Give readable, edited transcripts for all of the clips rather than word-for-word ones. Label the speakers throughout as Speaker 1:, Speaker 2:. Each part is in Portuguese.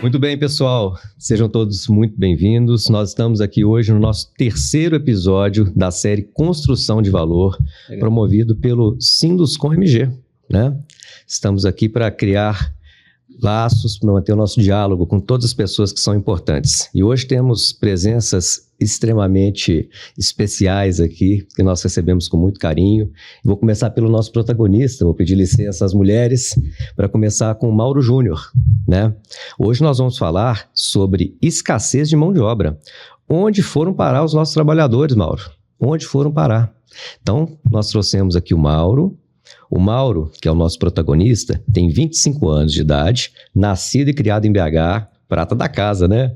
Speaker 1: Muito bem, pessoal. Sejam todos muito bem-vindos. Nós estamos aqui hoje no nosso terceiro episódio da série Construção de Valor, promovido pelo Sinduscom MG, né? Estamos aqui para criar laços, para manter o nosso diálogo com todas as pessoas que são importantes. E hoje temos presenças extremamente especiais aqui, que nós recebemos com muito carinho. Vou começar pelo nosso protagonista, vou pedir licença às mulheres, para começar com o Mauro Júnior, né? Hoje nós vamos falar sobre escassez de mão de obra. Onde foram parar os nossos trabalhadores, Mauro? Onde foram parar? Então, nós trouxemos aqui o Mauro. O Mauro, que é o nosso protagonista, tem 25 anos de idade, nascido e criado em BH, prata da casa, né?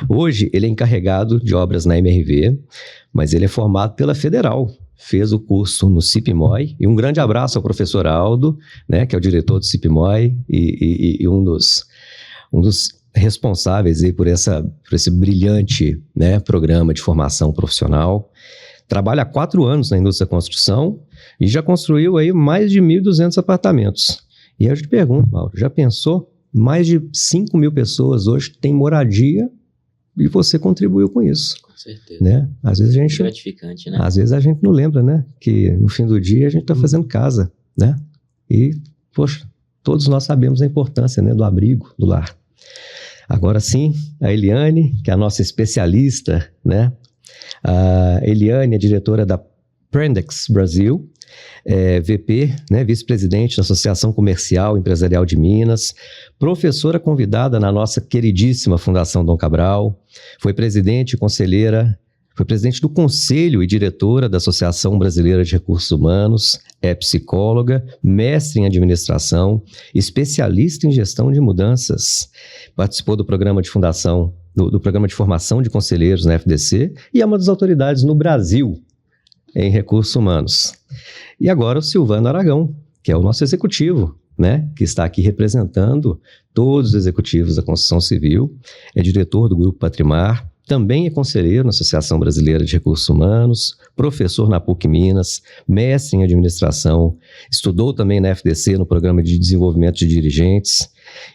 Speaker 1: Hoje ele é encarregado de obras na MRV, mas ele é formado pela Federal, fez o curso no CIPMOI, e um grande abraço ao professor Aldo, né, que é o diretor do CIPMOI e um dos responsáveis aí por esse brilhante, né, programa de formação profissional. Trabalha há 4 anos na indústria da construção e já construiu aí mais de 1.200 apartamentos. E eu te pergunto, Mauro, já pensou? Mais de 5.000 pessoas hoje têm moradia e você contribuiu com isso.
Speaker 2: Com certeza.
Speaker 1: Né? Às vezes a gente,
Speaker 2: gratificante, né?
Speaker 1: Às vezes a gente não lembra, né? Que no fim do dia a gente está fazendo casa, né? E, poxa, todos nós sabemos a importância, né, do abrigo, do lar. Agora sim, a Eliane, que é a nossa especialista, né? A Eliane é diretora da Prendex Brasil, VP, né, vice-presidente da Associação Comercial e Empresarial de Minas, professora convidada na nossa queridíssima Fundação Dom Cabral, foi presidente e conselheira, foi presidente do Conselho e diretora da Associação Brasileira de Recursos Humanos, é psicóloga, mestre em administração, especialista em gestão de mudanças, participou do programa de fundação, do programa de formação de conselheiros na FDC e é uma das autoridades no Brasil em recursos humanos. E agora o Silvano Aragão, que é o nosso executivo, né, que está aqui representando todos os executivos da construção civil, é diretor do Grupo Patrimar, também é conselheiro na Associação Brasileira de Recursos Humanos, professor na PUC Minas, mestre em administração, estudou também na FDC no Programa de Desenvolvimento de Dirigentes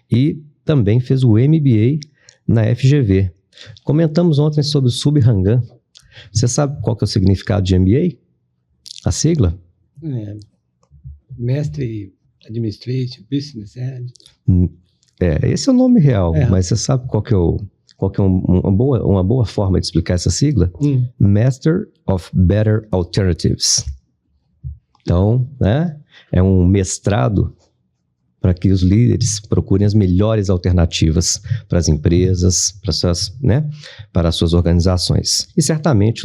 Speaker 1: e também fez o MBA na FGV. Comentamos ontem sobre o Subrangan. Você sabe qual que é o significado de MBA? A sigla?
Speaker 3: Mestre Administration, Business Ed.
Speaker 1: Esse é o nome real, mas você sabe qual que é uma boa forma de explicar essa sigla? Master of Better Alternatives. Então, né, é um mestrado para que os líderes procurem as melhores alternativas para as empresas, para as suas organizações. E certamente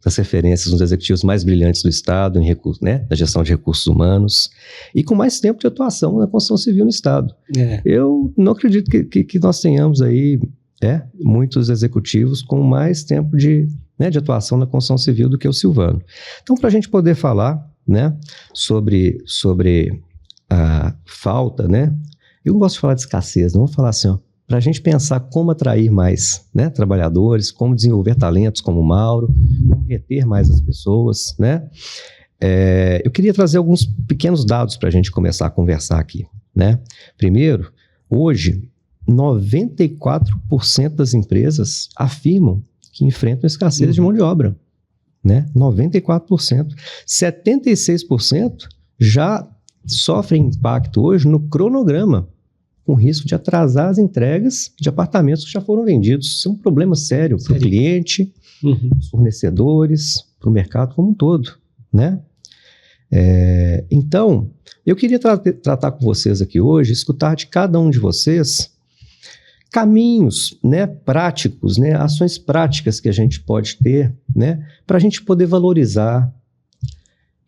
Speaker 1: das referências, um dos executivos mais brilhantes do Estado, na gestão de recursos humanos, e com mais tempo de atuação na construção civil no Estado. Eu não acredito que nós tenhamos aí muitos executivos com mais tempo de atuação na construção civil do que o Silvano. Então, para a gente poder falar, né, sobre a falta, né? Eu não gosto de falar de escassez, não vou falar assim, para a gente pensar como atrair mais, né, trabalhadores, como desenvolver talentos como o Mauro, como reter mais as pessoas, né? Eu queria trazer alguns pequenos dados para a gente começar a conversar aqui, né? Primeiro, hoje, 94% das empresas afirmam que enfrentam escassez de mão de obra, né? 94%. 76% já sofrem impacto hoje no cronograma, com risco de atrasar as entregas de apartamentos que já foram vendidos. Isso é um problema sério para o cliente, os fornecedores, para o mercado como um todo, né? Então, eu queria tratar com vocês aqui hoje, escutar de cada um de vocês caminhos, né, práticos, né, ações práticas que a gente pode ter, né, para a gente poder valorizar,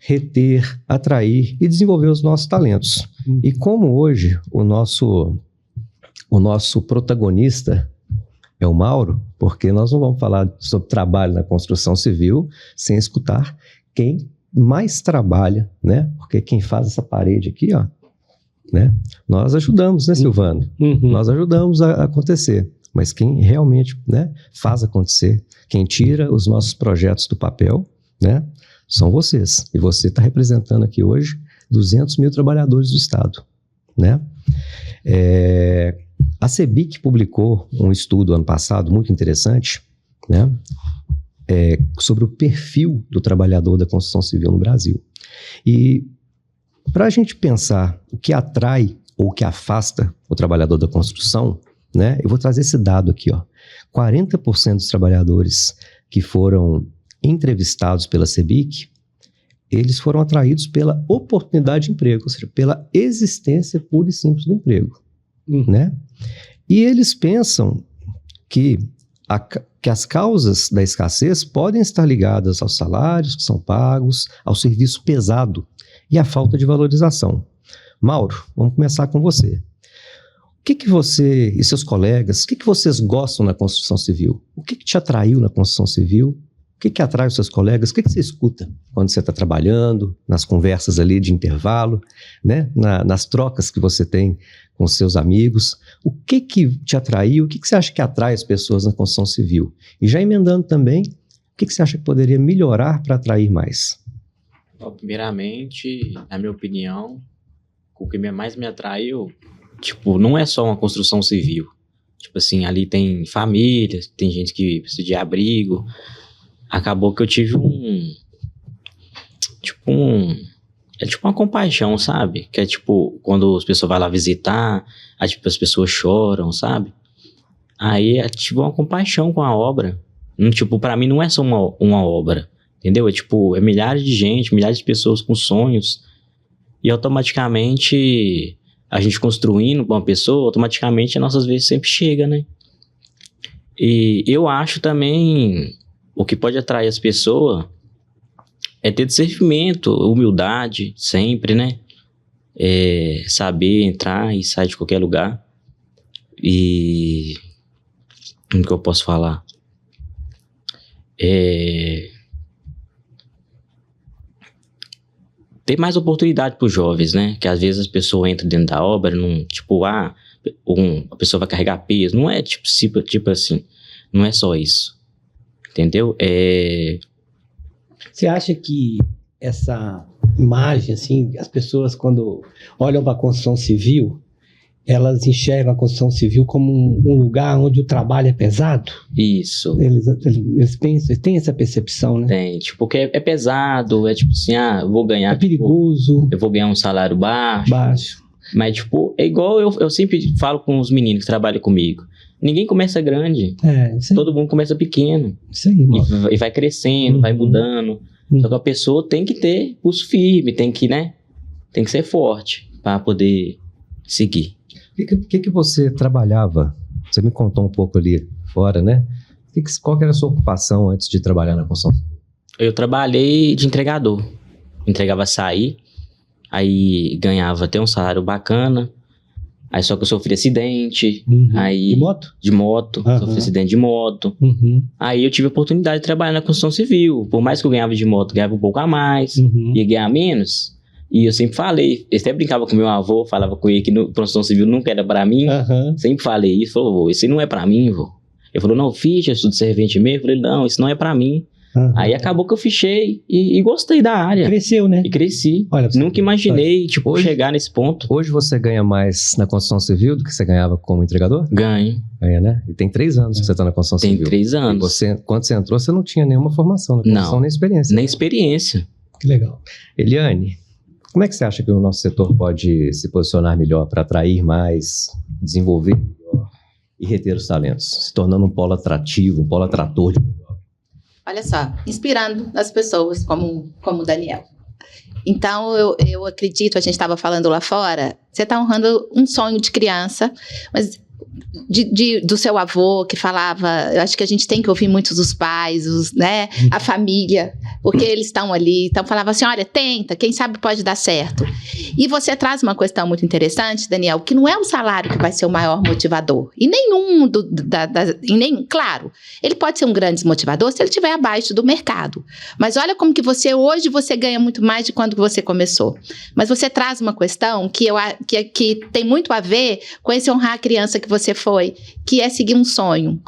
Speaker 1: reter, atrair e desenvolver os nossos talentos. E como hoje o nosso protagonista é o Mauro, porque nós não vamos falar sobre trabalho na construção civil sem escutar quem mais trabalha, né? Porque quem faz essa parede aqui, ó, né? Nós ajudamos, né, Silvano? Nós ajudamos a acontecer, mas quem realmente, né, faz acontecer, quem tira os nossos projetos do papel, né, são vocês. E você está representando aqui hoje 200 mil trabalhadores do Estado, né? A CEBIC publicou um estudo ano passado muito interessante, né, sobre o perfil do trabalhador da construção civil no Brasil. E para a gente pensar o que atrai ou o que afasta o trabalhador da construção, né, eu vou trazer esse dado aqui, ó. 40% dos trabalhadores que foram entrevistados pela CEBIC, eles foram atraídos pela oportunidade de emprego, ou seja, pela existência pura e simples do emprego, né? E eles pensam que as causas da escassez podem estar ligadas aos salários que são pagos, ao serviço pesado e à falta de valorização. Mauro, vamos começar com você. O que você e seus colegas, o que vocês gostam na construção civil? O que te atraiu na construção civil? O que atrai os seus colegas? O que você escuta quando você está trabalhando, nas conversas ali de intervalo, né? Nas trocas que você tem com seus amigos? O que te atraiu? O que você acha que atrai as pessoas na construção civil? E já emendando também, o que você acha que poderia melhorar para atrair mais?
Speaker 2: Bom, primeiramente, na minha opinião, o que mais me atraiu, tipo, não é só uma construção civil. Tipo assim, ali tem famílias, tem gente que precisa de abrigo. Acabou que eu tive é tipo uma compaixão, sabe? Que é tipo, quando as pessoas vão lá visitar, aí tipo, as pessoas choram, sabe? Aí é tipo uma compaixão com a obra. Tipo, pra mim não é só uma obra, entendeu? É tipo, é milhares de gente, milhares de pessoas com sonhos. E automaticamente, a gente construindo com uma pessoa, automaticamente as nossas vezes sempre chega, né? E eu acho também... O que pode atrair as pessoas é ter discernimento, humildade, sempre, né? Saber entrar e sair de qualquer lugar. E... Como que eu posso falar? Ter mais oportunidade para os jovens, né? Que às vezes as pessoas entram dentro da obra, tipo, a pessoa vai carregar peso. Não é tipo assim, não é só isso. Entendeu?
Speaker 3: Você acha que essa imagem, assim, as pessoas quando olham para a construção civil, elas enxergam a construção civil como um lugar onde o trabalho é pesado?
Speaker 2: Isso.
Speaker 3: Eles pensam, têm essa percepção, né?
Speaker 2: Tem, tipo, porque é pesado, é tipo assim, eu vou ganhar...
Speaker 3: É perigoso.
Speaker 2: Tipo, eu vou ganhar um salário baixo. Mas, tipo, é igual eu sempre falo com os meninos que trabalham comigo. Ninguém começa grande. Todo mundo começa pequeno.
Speaker 3: Isso aí, mano.
Speaker 2: E vai crescendo, vai mudando. Só que a pessoa tem que ter pulso firme, tem que ser forte para poder seguir.
Speaker 1: O que você trabalhava? Você me contou um pouco ali fora, né? Qual que era a sua ocupação antes de trabalhar na construção?
Speaker 2: Eu trabalhei de entregador. Entregava açaí, aí ganhava até um salário bacana. Aí só que eu sofri acidente. Aí,
Speaker 3: de moto?
Speaker 2: De moto. Sofri acidente de moto. Aí eu tive a oportunidade de trabalhar na construção civil. Por mais que eu ganhava de moto, ganhava um pouco a mais. Ia ganhar menos. E eu sempre falei. Eu até brincava com meu avô, falava com ele que construção civil nunca era pra mim. Sempre falei isso. Falou, vô, isso não é pra mim, vô. Ele falou, não, ficha, estudo servente mesmo. Eu falei, não, isso não é pra mim. Aí acabou que eu fichei e gostei da área.
Speaker 3: Cresceu, né?
Speaker 2: E cresci.
Speaker 3: Olha,
Speaker 2: nunca imaginei, tipo, chegar nesse ponto.
Speaker 1: Hoje você ganha mais na construção civil do que você ganhava como entregador?
Speaker 2: Ganho.
Speaker 1: Ganha, né? E tem 3 anos que você está na construção civil.
Speaker 2: Tem 3 anos.
Speaker 1: E quando você entrou, você não tinha nenhuma formação na construção, nem experiência.
Speaker 2: Nem experiência.
Speaker 3: Que legal.
Speaker 1: Eliane, como é que você acha que o nosso setor pode se posicionar melhor para atrair mais, desenvolver melhor e reter os talentos? Se tornando um polo atrativo, um polo atrator de...
Speaker 4: Olha só, inspirando as pessoas como o Daniel. Então, eu acredito, a gente estava falando lá fora, você está honrando um sonho de criança, mas do seu avô que falava, eu acho que a gente tem que ouvir muito dos pais, né, a família, porque eles estão ali, então falava assim, olha, tenta, quem sabe pode dar certo. E você traz uma questão muito interessante, Daniel, que não é o salário que vai ser o maior motivador, e nenhum, claro, ele pode ser um grande desmotivador se ele estiver abaixo do mercado, mas olha como que hoje você ganha muito mais de quando você começou, mas você traz uma questão que tem muito a ver com esse honrar a criança que você foi, que é seguir um sonho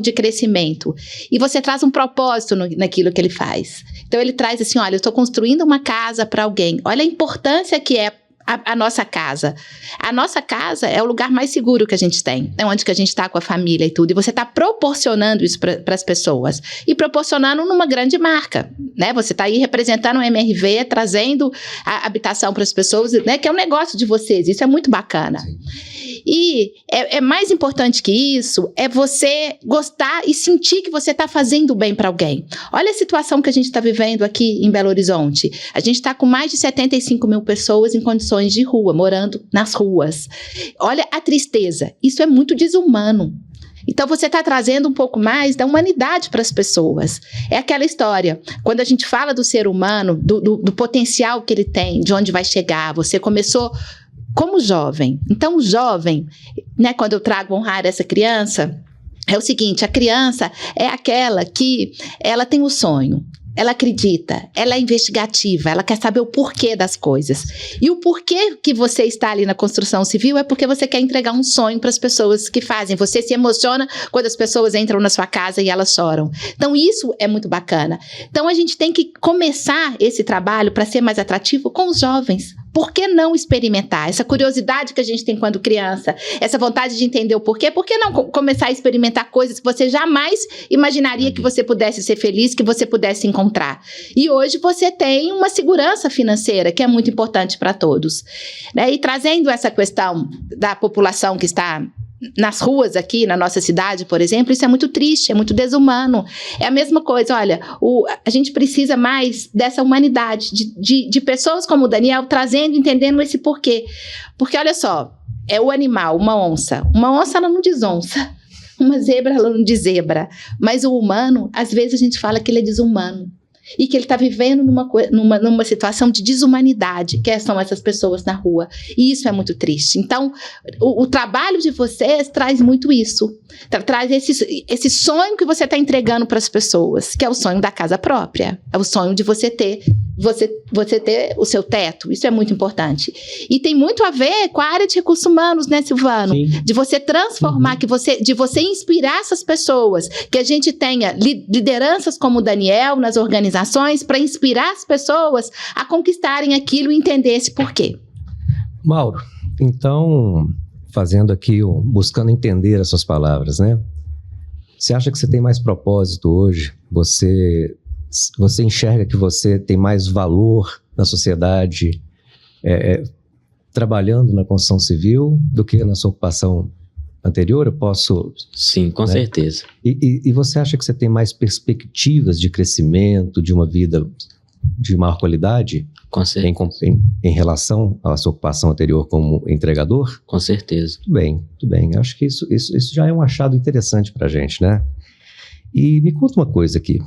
Speaker 4: de crescimento, e você traz um propósito naquilo que ele faz. Então ele traz assim, olha, eu estou construindo uma casa para alguém, olha a importância que é a nossa casa. A nossa casa é o lugar mais seguro que a gente tem, é onde que a gente está com a família e tudo, e você está proporcionando isso para as pessoas, e proporcionando numa grande marca, né? Você está aí representando o MRV, trazendo a habitação para as pessoas, né? Que é um negócio de vocês, isso é muito bacana. Sim. E é mais importante que isso, é você gostar e sentir que você está fazendo bem para alguém. Olha a situação que a gente está vivendo aqui em Belo Horizonte. A gente está com mais de 75 mil pessoas em condições de rua, morando nas ruas. Olha a tristeza. Isso é muito desumano. Então, você está trazendo um pouco mais da humanidade para as pessoas. É aquela história, quando a gente fala do ser humano, do potencial que ele tem, de onde vai chegar, você começou como jovem. Então, o jovem, né, quando eu trago honrar essa criança, é o seguinte, a criança é aquela que ela tem o sonho, ela acredita, ela é investigativa, ela quer saber o porquê das coisas. E o porquê que você está ali na construção civil é porque você quer entregar um sonho para as pessoas que fazem. Você se emociona quando as pessoas entram na sua casa e elas choram. Então, isso é muito bacana. Então, a gente tem que começar esse trabalho para ser mais atrativo com os jovens. Por que não experimentar? Essa curiosidade que a gente tem quando criança, essa vontade de entender o porquê, por que não começar a experimentar coisas que você jamais imaginaria que você pudesse ser feliz, que você pudesse encontrar? E hoje você tem uma segurança financeira que é muito importante para todos, né? E trazendo essa questão da população que está nas ruas aqui, na nossa cidade, por exemplo, isso é muito triste, é muito desumano. É a mesma coisa, olha, a gente precisa mais dessa humanidade, de pessoas como o Daniel, trazendo, entendendo esse porquê. Porque, olha só, é o animal, uma onça. Uma onça, ela não diz onça. Uma zebra, ela não diz zebra. Mas o humano, às vezes a gente fala que ele é desumano. E que ele está vivendo numa situação de desumanidade, que são essas pessoas na rua. E isso é muito triste. Então, o trabalho de vocês traz muito isso. Traz esse sonho que você está entregando para as pessoas, que é o sonho da casa própria. É o sonho de você ter o seu teto. Isso é muito importante. E tem muito a ver com a área de recursos humanos, né, Silvano? Sim. De você transformar, de você inspirar essas pessoas, que a gente tenha lideranças como o Daniel nas organizações, para inspirar as pessoas a conquistarem aquilo e entender esse porquê.
Speaker 1: Mauro, então, fazendo aqui, buscando entender as suas palavras, né? Você acha que você tem mais propósito hoje? Você enxerga que você tem mais valor na sociedade trabalhando na construção civil do que na sua ocupação anterior? Eu posso...
Speaker 2: Sim, com certeza.
Speaker 1: E você acha que você tem mais perspectivas de crescimento, de uma vida de maior qualidade?
Speaker 2: Com certeza.
Speaker 1: Em relação à sua ocupação anterior como entregador?
Speaker 2: Com certeza.
Speaker 1: Muito bem. Acho que isso já é um achado interessante para a gente, né? E me conta uma coisa aqui.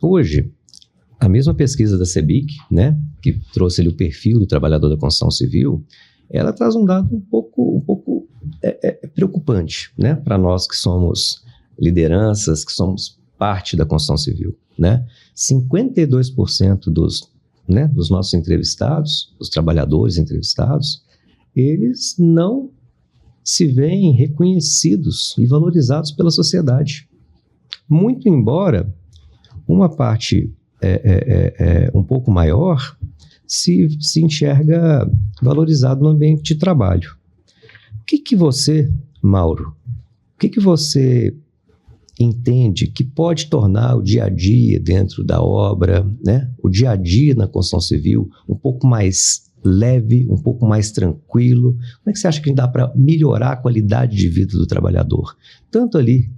Speaker 1: Hoje, a mesma pesquisa da CEBIC, né, que trouxe ali o perfil do trabalhador da construção civil, ela traz um dado um pouco preocupante, né, para nós que somos lideranças, que somos parte da construção civil, né? 52% dos nossos entrevistados, dos trabalhadores entrevistados, eles não se veem reconhecidos e valorizados pela sociedade. Muito embora uma parte um pouco maior se enxerga valorizado no ambiente de trabalho. O que você, Mauro, você entende que pode tornar o dia a dia dentro da obra, né, o dia a dia na construção civil um pouco mais leve, um pouco mais tranquilo? Como é que você acha que dá para melhorar a qualidade de vida do trabalhador? Tanto ali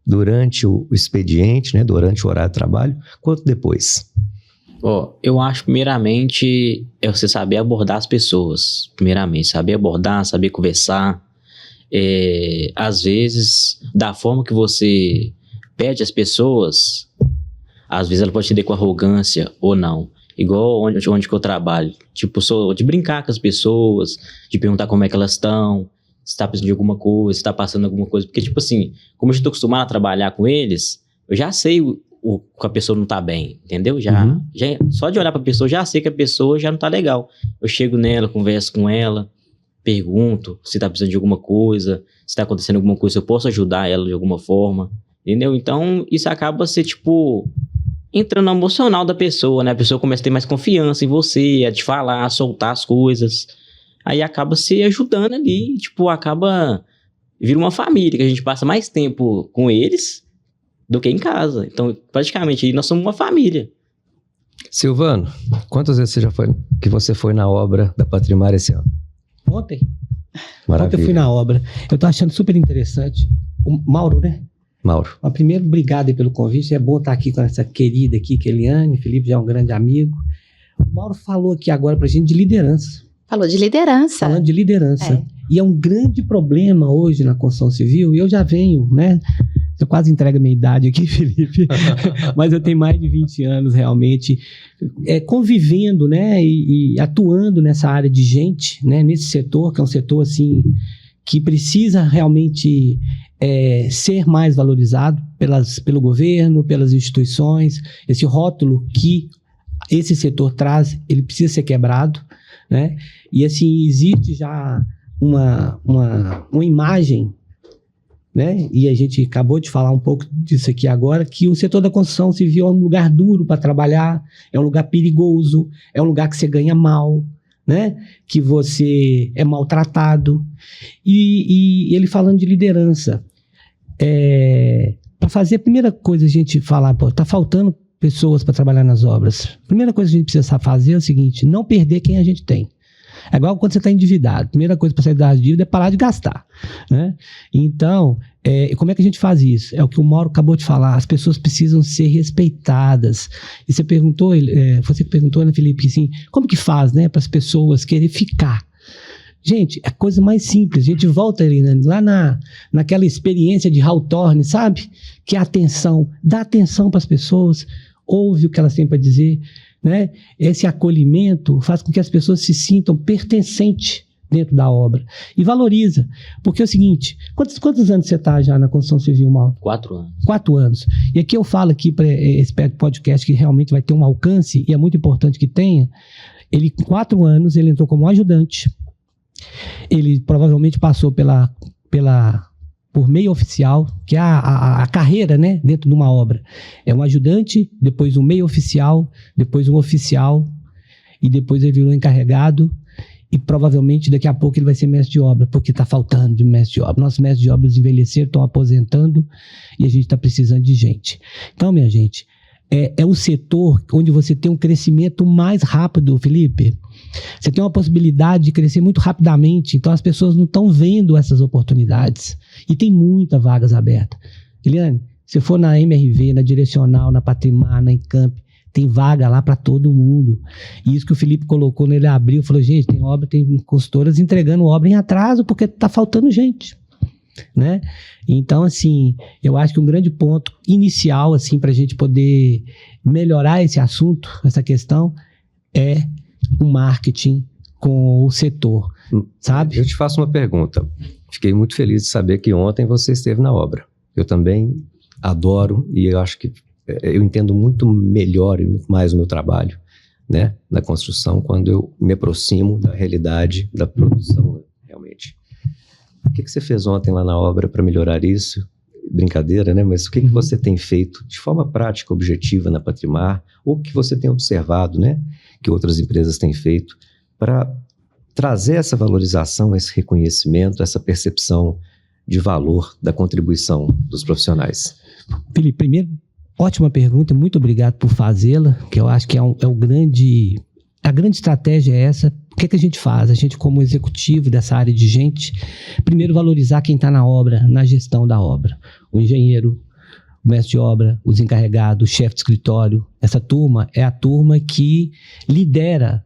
Speaker 1: durante o expediente, né, durante o horário de trabalho, quanto depois?
Speaker 2: Eu acho, primeiramente, é você saber abordar as pessoas. Primeiramente, saber abordar, saber conversar. Às vezes, da forma que você pede às pessoas, às vezes ela pode te dar com arrogância ou não. Igual onde que eu trabalho. Tipo, sou de brincar com as pessoas, de perguntar como é que elas estão, se está precisando de alguma coisa, se está passando alguma coisa. Porque, tipo assim, como eu já estou acostumado a trabalhar com eles, eu já sei que a pessoa não tá bem, entendeu? Já, só de olhar pra pessoa, já sei que a pessoa já não tá legal. Eu chego nela, converso com ela, pergunto se tá precisando de alguma coisa, se tá acontecendo alguma coisa, se eu posso ajudar ela de alguma forma, entendeu? Então, isso acaba ser, tipo, entrando no emocional da pessoa, né? A pessoa começa a ter mais confiança em você, a te falar, a soltar as coisas. aí acaba se ajudando ali, tipo, vira uma família, que a gente passa mais tempo com eles do que em casa. Então, praticamente, aí nós somos uma família.
Speaker 1: Silvano, quantas vezes você foi na obra da Patrimar esse ano?
Speaker 3: Ontem
Speaker 1: Maravilha.
Speaker 3: eu fui na obra. Eu tô achando super interessante. O Mauro, né?
Speaker 1: Mauro.
Speaker 3: Mas primeiro, obrigado aí pelo convite. É bom estar aqui com essa querida aqui, que é Eliane. Felipe já é um grande amigo. O Mauro falou aqui agora pra gente de liderança.
Speaker 4: Falou de liderança.
Speaker 3: Falando de liderança. E é um grande problema hoje na construção civil, e eu já venho, né? Eu quase entrego a minha idade aqui, Felipe, mas eu tenho mais de 20 anos realmente convivendo, né, e atuando nessa área de gente, né, nesse setor, que é um setor assim, que precisa realmente ser mais valorizado pelo governo, pelas instituições. Esse rótulo que esse setor traz, ele precisa ser quebrado, né? E assim, existe já uma imagem, né? E a gente acabou de falar um pouco disso aqui agora, que o setor da construção civil é um lugar duro para trabalhar, é um lugar perigoso, é um lugar que você ganha mal, né? Que você é maltratado. E ele falando de liderança, para fazer, a primeira coisa a gente falar, tá faltando pessoas para trabalhar nas obras. A primeira coisa que a gente precisa fazer é o seguinte: não perder quem a gente tem. É igual quando você está endividado. A primeira coisa para sair das dívidas é parar de gastar, né? Então, como é que a gente faz isso? É o que o Mauro acabou de falar. As pessoas precisam ser respeitadas. E você perguntou, você que perguntou, né, Felipe, assim, como que faz, né, para as pessoas querer ficar? Gente, é a coisa mais simples. A gente volta ali, né, lá naquela experiência de Hawthorne, sabe? Que é a atenção. Dá atenção para as pessoas, ouve o que elas têm para dizer, né? Esse acolhimento faz com que as pessoas se sintam pertencentes dentro da obra e valoriza, porque é o seguinte: quantos anos você está já na construção civil, Mauro?
Speaker 2: 4 anos.
Speaker 3: 4 anos. E aqui eu falo aqui para esse podcast que realmente vai ter um alcance, e é muito importante que tenha. Ele, com 4 anos, ele entrou como ajudante. Ele provavelmente passou por meio oficial, que é a carreira, né, dentro de uma obra. É um ajudante, depois um meio oficial, depois um oficial, e depois ele virou encarregado, e provavelmente daqui a pouco ele vai ser mestre de obra, porque está faltando de mestre de obra. Nossos mestres de obras envelheceram, estão aposentando, e a gente está precisando de gente. Então, minha gente, é um setor onde você tem um crescimento mais rápido, Felipe. Você tem uma possibilidade de crescer muito rapidamente, então as pessoas não estão vendo essas oportunidades. E tem muitas vagas abertas. Eliane, se for na MRV, na Direcional, na Patrimar, na Encamp, tem vaga lá para todo mundo. E isso que o Felipe colocou, ele abriu, falou: gente, tem consultoras entregando obra em atraso porque está faltando gente, né? Então, assim, eu acho que um grande ponto inicial, assim, para a gente poder melhorar esse assunto, essa questão, é o marketing com o setor, sabe?
Speaker 1: Eu te faço uma pergunta. Fiquei muito feliz de saber que ontem você esteve na obra. Eu também adoro, e eu acho que eu entendo muito melhor e muito mais o meu trabalho, né, na construção, quando eu me aproximo da realidade da produção, realmente. O que você fez ontem lá na obra para melhorar isso? Brincadeira, né? Mas o que você tem feito de forma prática, objetiva na Patrimar, ou que você tem observado, né, que outras empresas têm feito, para trazer essa valorização, esse reconhecimento, essa percepção de valor da contribuição dos profissionais?
Speaker 3: Felipe, primeiro, ótima pergunta, muito obrigado por fazê-la, que eu acho que a grande estratégia é essa. O que a gente faz? A gente, como executivo dessa área de gente, primeiro valorizar quem está na obra, na gestão da obra. O engenheiro, o mestre de obra, os encarregados, o chefe de escritório. Essa turma é a turma que lidera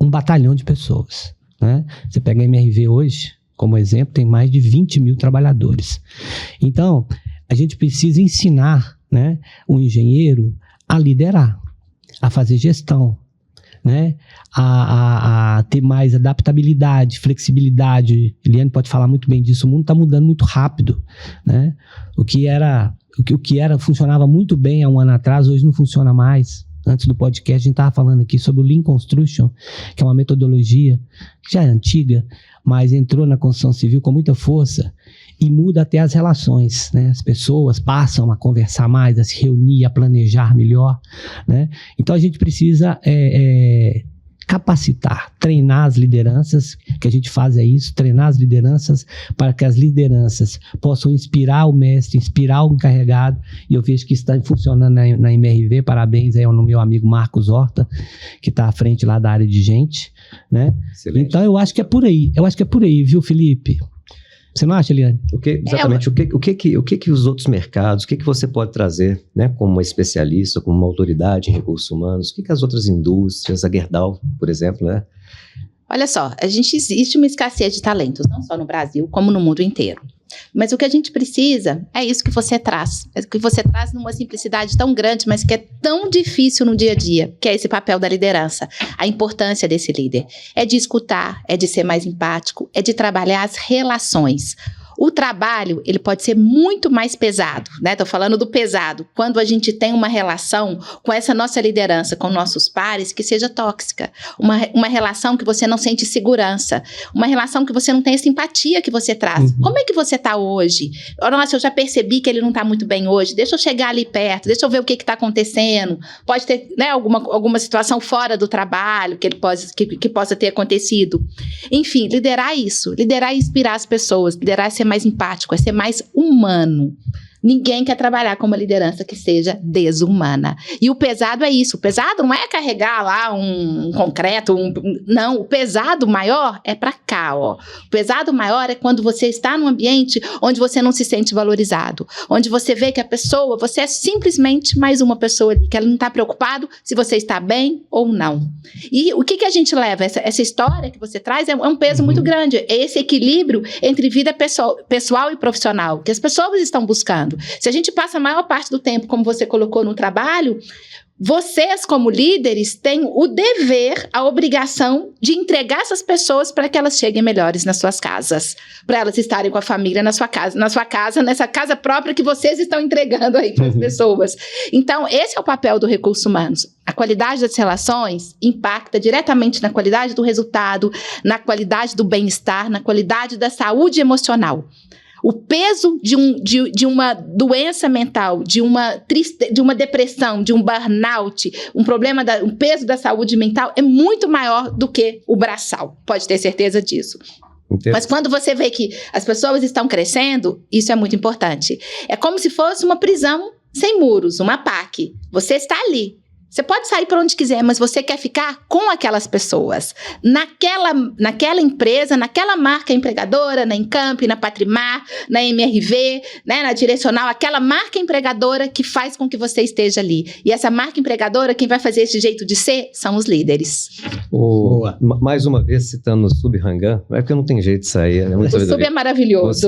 Speaker 3: um batalhão de pessoas, né? Você pega a MRV hoje, como exemplo, tem mais de 20 mil trabalhadores. Então, a gente precisa ensinar, né, o engenheiro a liderar, a fazer gestão, né, a ter mais adaptabilidade, flexibilidade. Eliane pode falar muito bem disso. O mundo está mudando muito rápido, né? O que funcionava muito bem há um ano atrás, hoje não funciona mais. Antes do podcast, a gente estava falando aqui sobre o Lean Construction, que é uma metodologia que já é antiga, mas entrou na construção civil com muita força e muda até as relações, né? As pessoas passam a conversar mais, a se reunir, a planejar melhor, né? Então a gente precisa capacitar, treinar as lideranças, que a gente faz é isso, treinar as lideranças para que as lideranças possam inspirar o mestre, inspirar o encarregado, e eu vejo que isso está funcionando na MRV. Parabéns aí ao meu amigo Marcos Horta, que está à frente lá da área de gente, né?
Speaker 1: Excelente.
Speaker 3: Então eu acho que é por aí, viu, Felipe? Você não acha, Eliane?
Speaker 1: Exatamente. O que os outros mercados, o que você pode trazer, né, como uma especialista, como uma autoridade em recursos humanos? O que as outras indústrias, a Gerdau, por exemplo, né?
Speaker 4: Olha só, existe uma escassez de talentos, não só no Brasil, como no mundo inteiro. Mas o que a gente precisa é isso que você traz. É o que você traz numa simplicidade tão grande, mas que é tão difícil no dia a dia, que é esse papel da liderança. A importância desse líder é de escutar, é de ser mais empático, é de trabalhar as relações. O trabalho, ele pode ser muito mais pesado, né? Tô falando do pesado. Quando a gente tem uma relação com essa nossa liderança, com nossos pares, que seja tóxica. Uma relação que você não sente segurança. Uma relação que você não tem a simpatia que você traz.
Speaker 3: Uhum.
Speaker 4: Como é que você tá hoje? Nossa, eu já percebi que ele não tá muito bem hoje. Deixa eu chegar ali perto, deixa eu ver o que tá acontecendo. Pode ter, né, alguma situação fora do trabalho que possa ter acontecido. Enfim, liderar isso. Liderar e inspirar as pessoas. Liderar é ser mais empático, é ser mais humano. Ninguém quer trabalhar com uma liderança que seja desumana. E o pesado é isso. O pesado não é carregar lá um concreto. Não, o pesado maior é pra cá, ó. O pesado maior é quando você está num ambiente onde você não se sente valorizado. Onde você vê que você é simplesmente mais uma pessoa ali, que ela não está preocupado se você está bem ou não. E o que a gente leva? Essa história que você traz é um peso muito grande. É esse equilíbrio entre vida pessoal e profissional, que as pessoas estão buscando. Se a gente passa a maior parte do tempo, como você colocou, no trabalho, vocês, como líderes, têm o dever, a obrigação de entregar essas pessoas para que elas cheguem melhores nas suas casas, para elas estarem com a família na sua casa, nessa casa própria que vocês estão entregando aí para as pessoas. Então, esse é o papel do recursos humanos. A qualidade das relações impacta diretamente na qualidade do resultado, na qualidade do bem-estar, na qualidade da saúde emocional. O peso de uma doença mental, de uma depressão, de um burnout, um peso da saúde mental é muito maior do que o braçal. Pode ter certeza disso. Entendi. Mas quando você vê que as pessoas estão crescendo, isso é muito importante. É como se fosse uma prisão sem muros, uma PAC. Você está ali. Você pode sair para onde quiser, mas você quer ficar com aquelas pessoas. Naquela empresa, naquela marca empregadora, na Encamp, na Patrimar, na MRV, né, na Direcional, aquela marca empregadora que faz com que você esteja ali. E essa marca empregadora, quem vai fazer esse jeito de ser, são os líderes.
Speaker 1: Mais uma vez, citando o Sub Rangan, é porque não tem jeito de sair.
Speaker 4: O Sub é maravilhoso.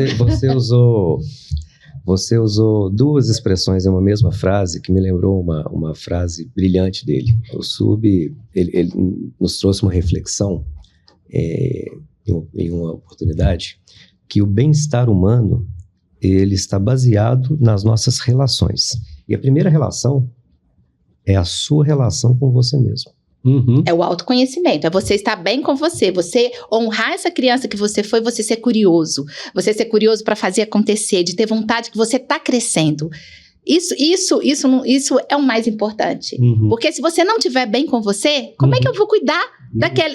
Speaker 1: Você usou duas expressões em uma mesma frase que me lembrou uma frase brilhante dele. O Sub, ele nos trouxe uma reflexão em uma oportunidade que o bem-estar humano ele está baseado nas nossas relações. E a primeira relação é a sua relação com você mesmo.
Speaker 3: Uhum.
Speaker 4: É o autoconhecimento, é você estar bem com você honrar essa criança que você foi, você ser curioso para fazer acontecer, de ter vontade que você está crescendo. Isso é o mais importante.
Speaker 3: Uhum.
Speaker 4: Porque se você não estiver bem com você, como é que eu vou cuidar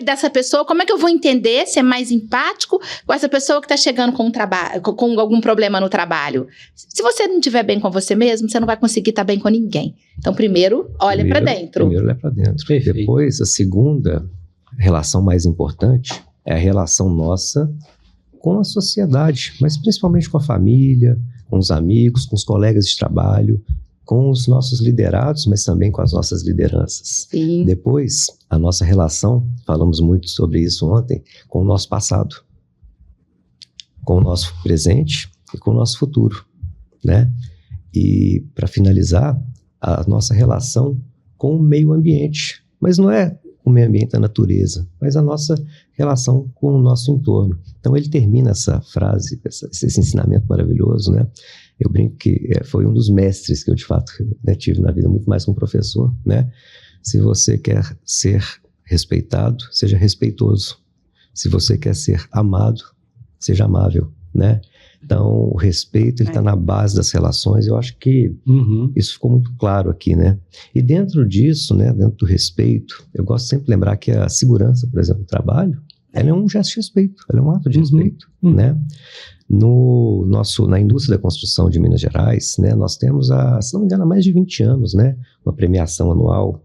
Speaker 4: dessa pessoa? Como é que eu vou entender, ser mais empático com essa pessoa que está chegando com algum problema no trabalho? Se você não estiver bem com você mesmo, você não vai conseguir estar bem com ninguém. Então, primeiro, olha para dentro.
Speaker 1: Primeiro, olha para dentro.
Speaker 3: Perfeito.
Speaker 1: Depois, a segunda relação mais importante é a relação nossa com a sociedade, mas principalmente com a família, com os amigos, com os colegas de trabalho, com os nossos liderados, mas também com as nossas lideranças.
Speaker 4: Sim.
Speaker 1: Depois, a nossa relação, falamos muito sobre isso ontem, com o nosso passado, com o nosso presente e com o nosso futuro, né? E, para finalizar, a nossa relação com o meio ambiente. Mas não é o meio ambiente da natureza, mas a nossa relação com o nosso entorno. Então ele termina essa frase, esse ensinamento maravilhoso, né? Eu brinco que foi um dos mestres que eu de fato, né, tive na vida, muito mais que um professor, né? Se você quer ser respeitado, seja respeitoso. Se você quer ser amado, seja amável. né? Então, o respeito está na base das relações. Eu acho que isso ficou muito claro aqui, né? E dentro disso, né, dentro do respeito, eu gosto sempre de lembrar que a segurança, por exemplo, do trabalho, ela é um gesto de respeito, ela é um ato de respeito, né? Na indústria da construção de Minas Gerais, né, nós temos, se não me engano, há mais de 20 anos, né, uma premiação anual,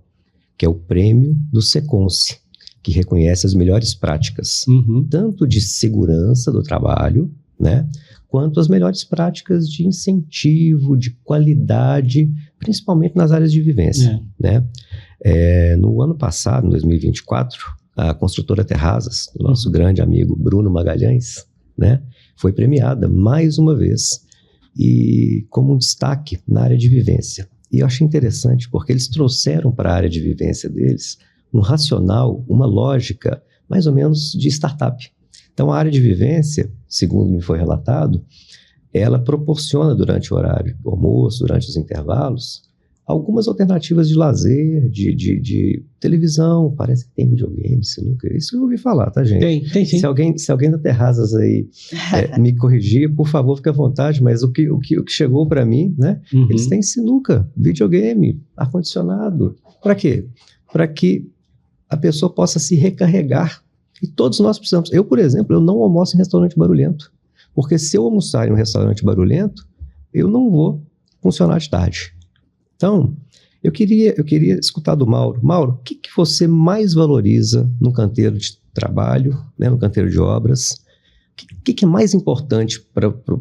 Speaker 1: que é o Prêmio do Seconce, que reconhece as melhores práticas, tanto de segurança do trabalho, né, quanto as melhores práticas de incentivo, de qualidade, principalmente nas áreas de vivência, né? No ano passado, em 2024, a construtora Terrazas, do nosso grande amigo Bruno Magalhães, né, foi premiada mais uma vez, e como um destaque na área de vivência. E eu achei interessante porque eles trouxeram para a área de vivência deles um racional, uma lógica mais ou menos de startup. Então, a área de vivência, segundo me foi relatado, ela proporciona durante o horário do almoço, durante os intervalos, algumas alternativas de lazer, de televisão, parece que tem videogame, sinuca, isso eu ouvi falar, tá, gente?
Speaker 3: Tem sim.
Speaker 1: Se alguém da Terrazas aí me corrigir, por favor, fique à vontade, mas o que chegou para mim, né? Eles têm sinuca, videogame, ar-condicionado. Para quê? Para que a pessoa possa se recarregar. E todos nós precisamos. Eu, por exemplo, eu não almoço em restaurante barulhento, porque se eu almoçar em um restaurante barulhento, eu não vou funcionar de tarde. Então, eu queria escutar do Mauro. Mauro, o que você mais valoriza no canteiro de trabalho, né, no canteiro de obras? O que é mais importante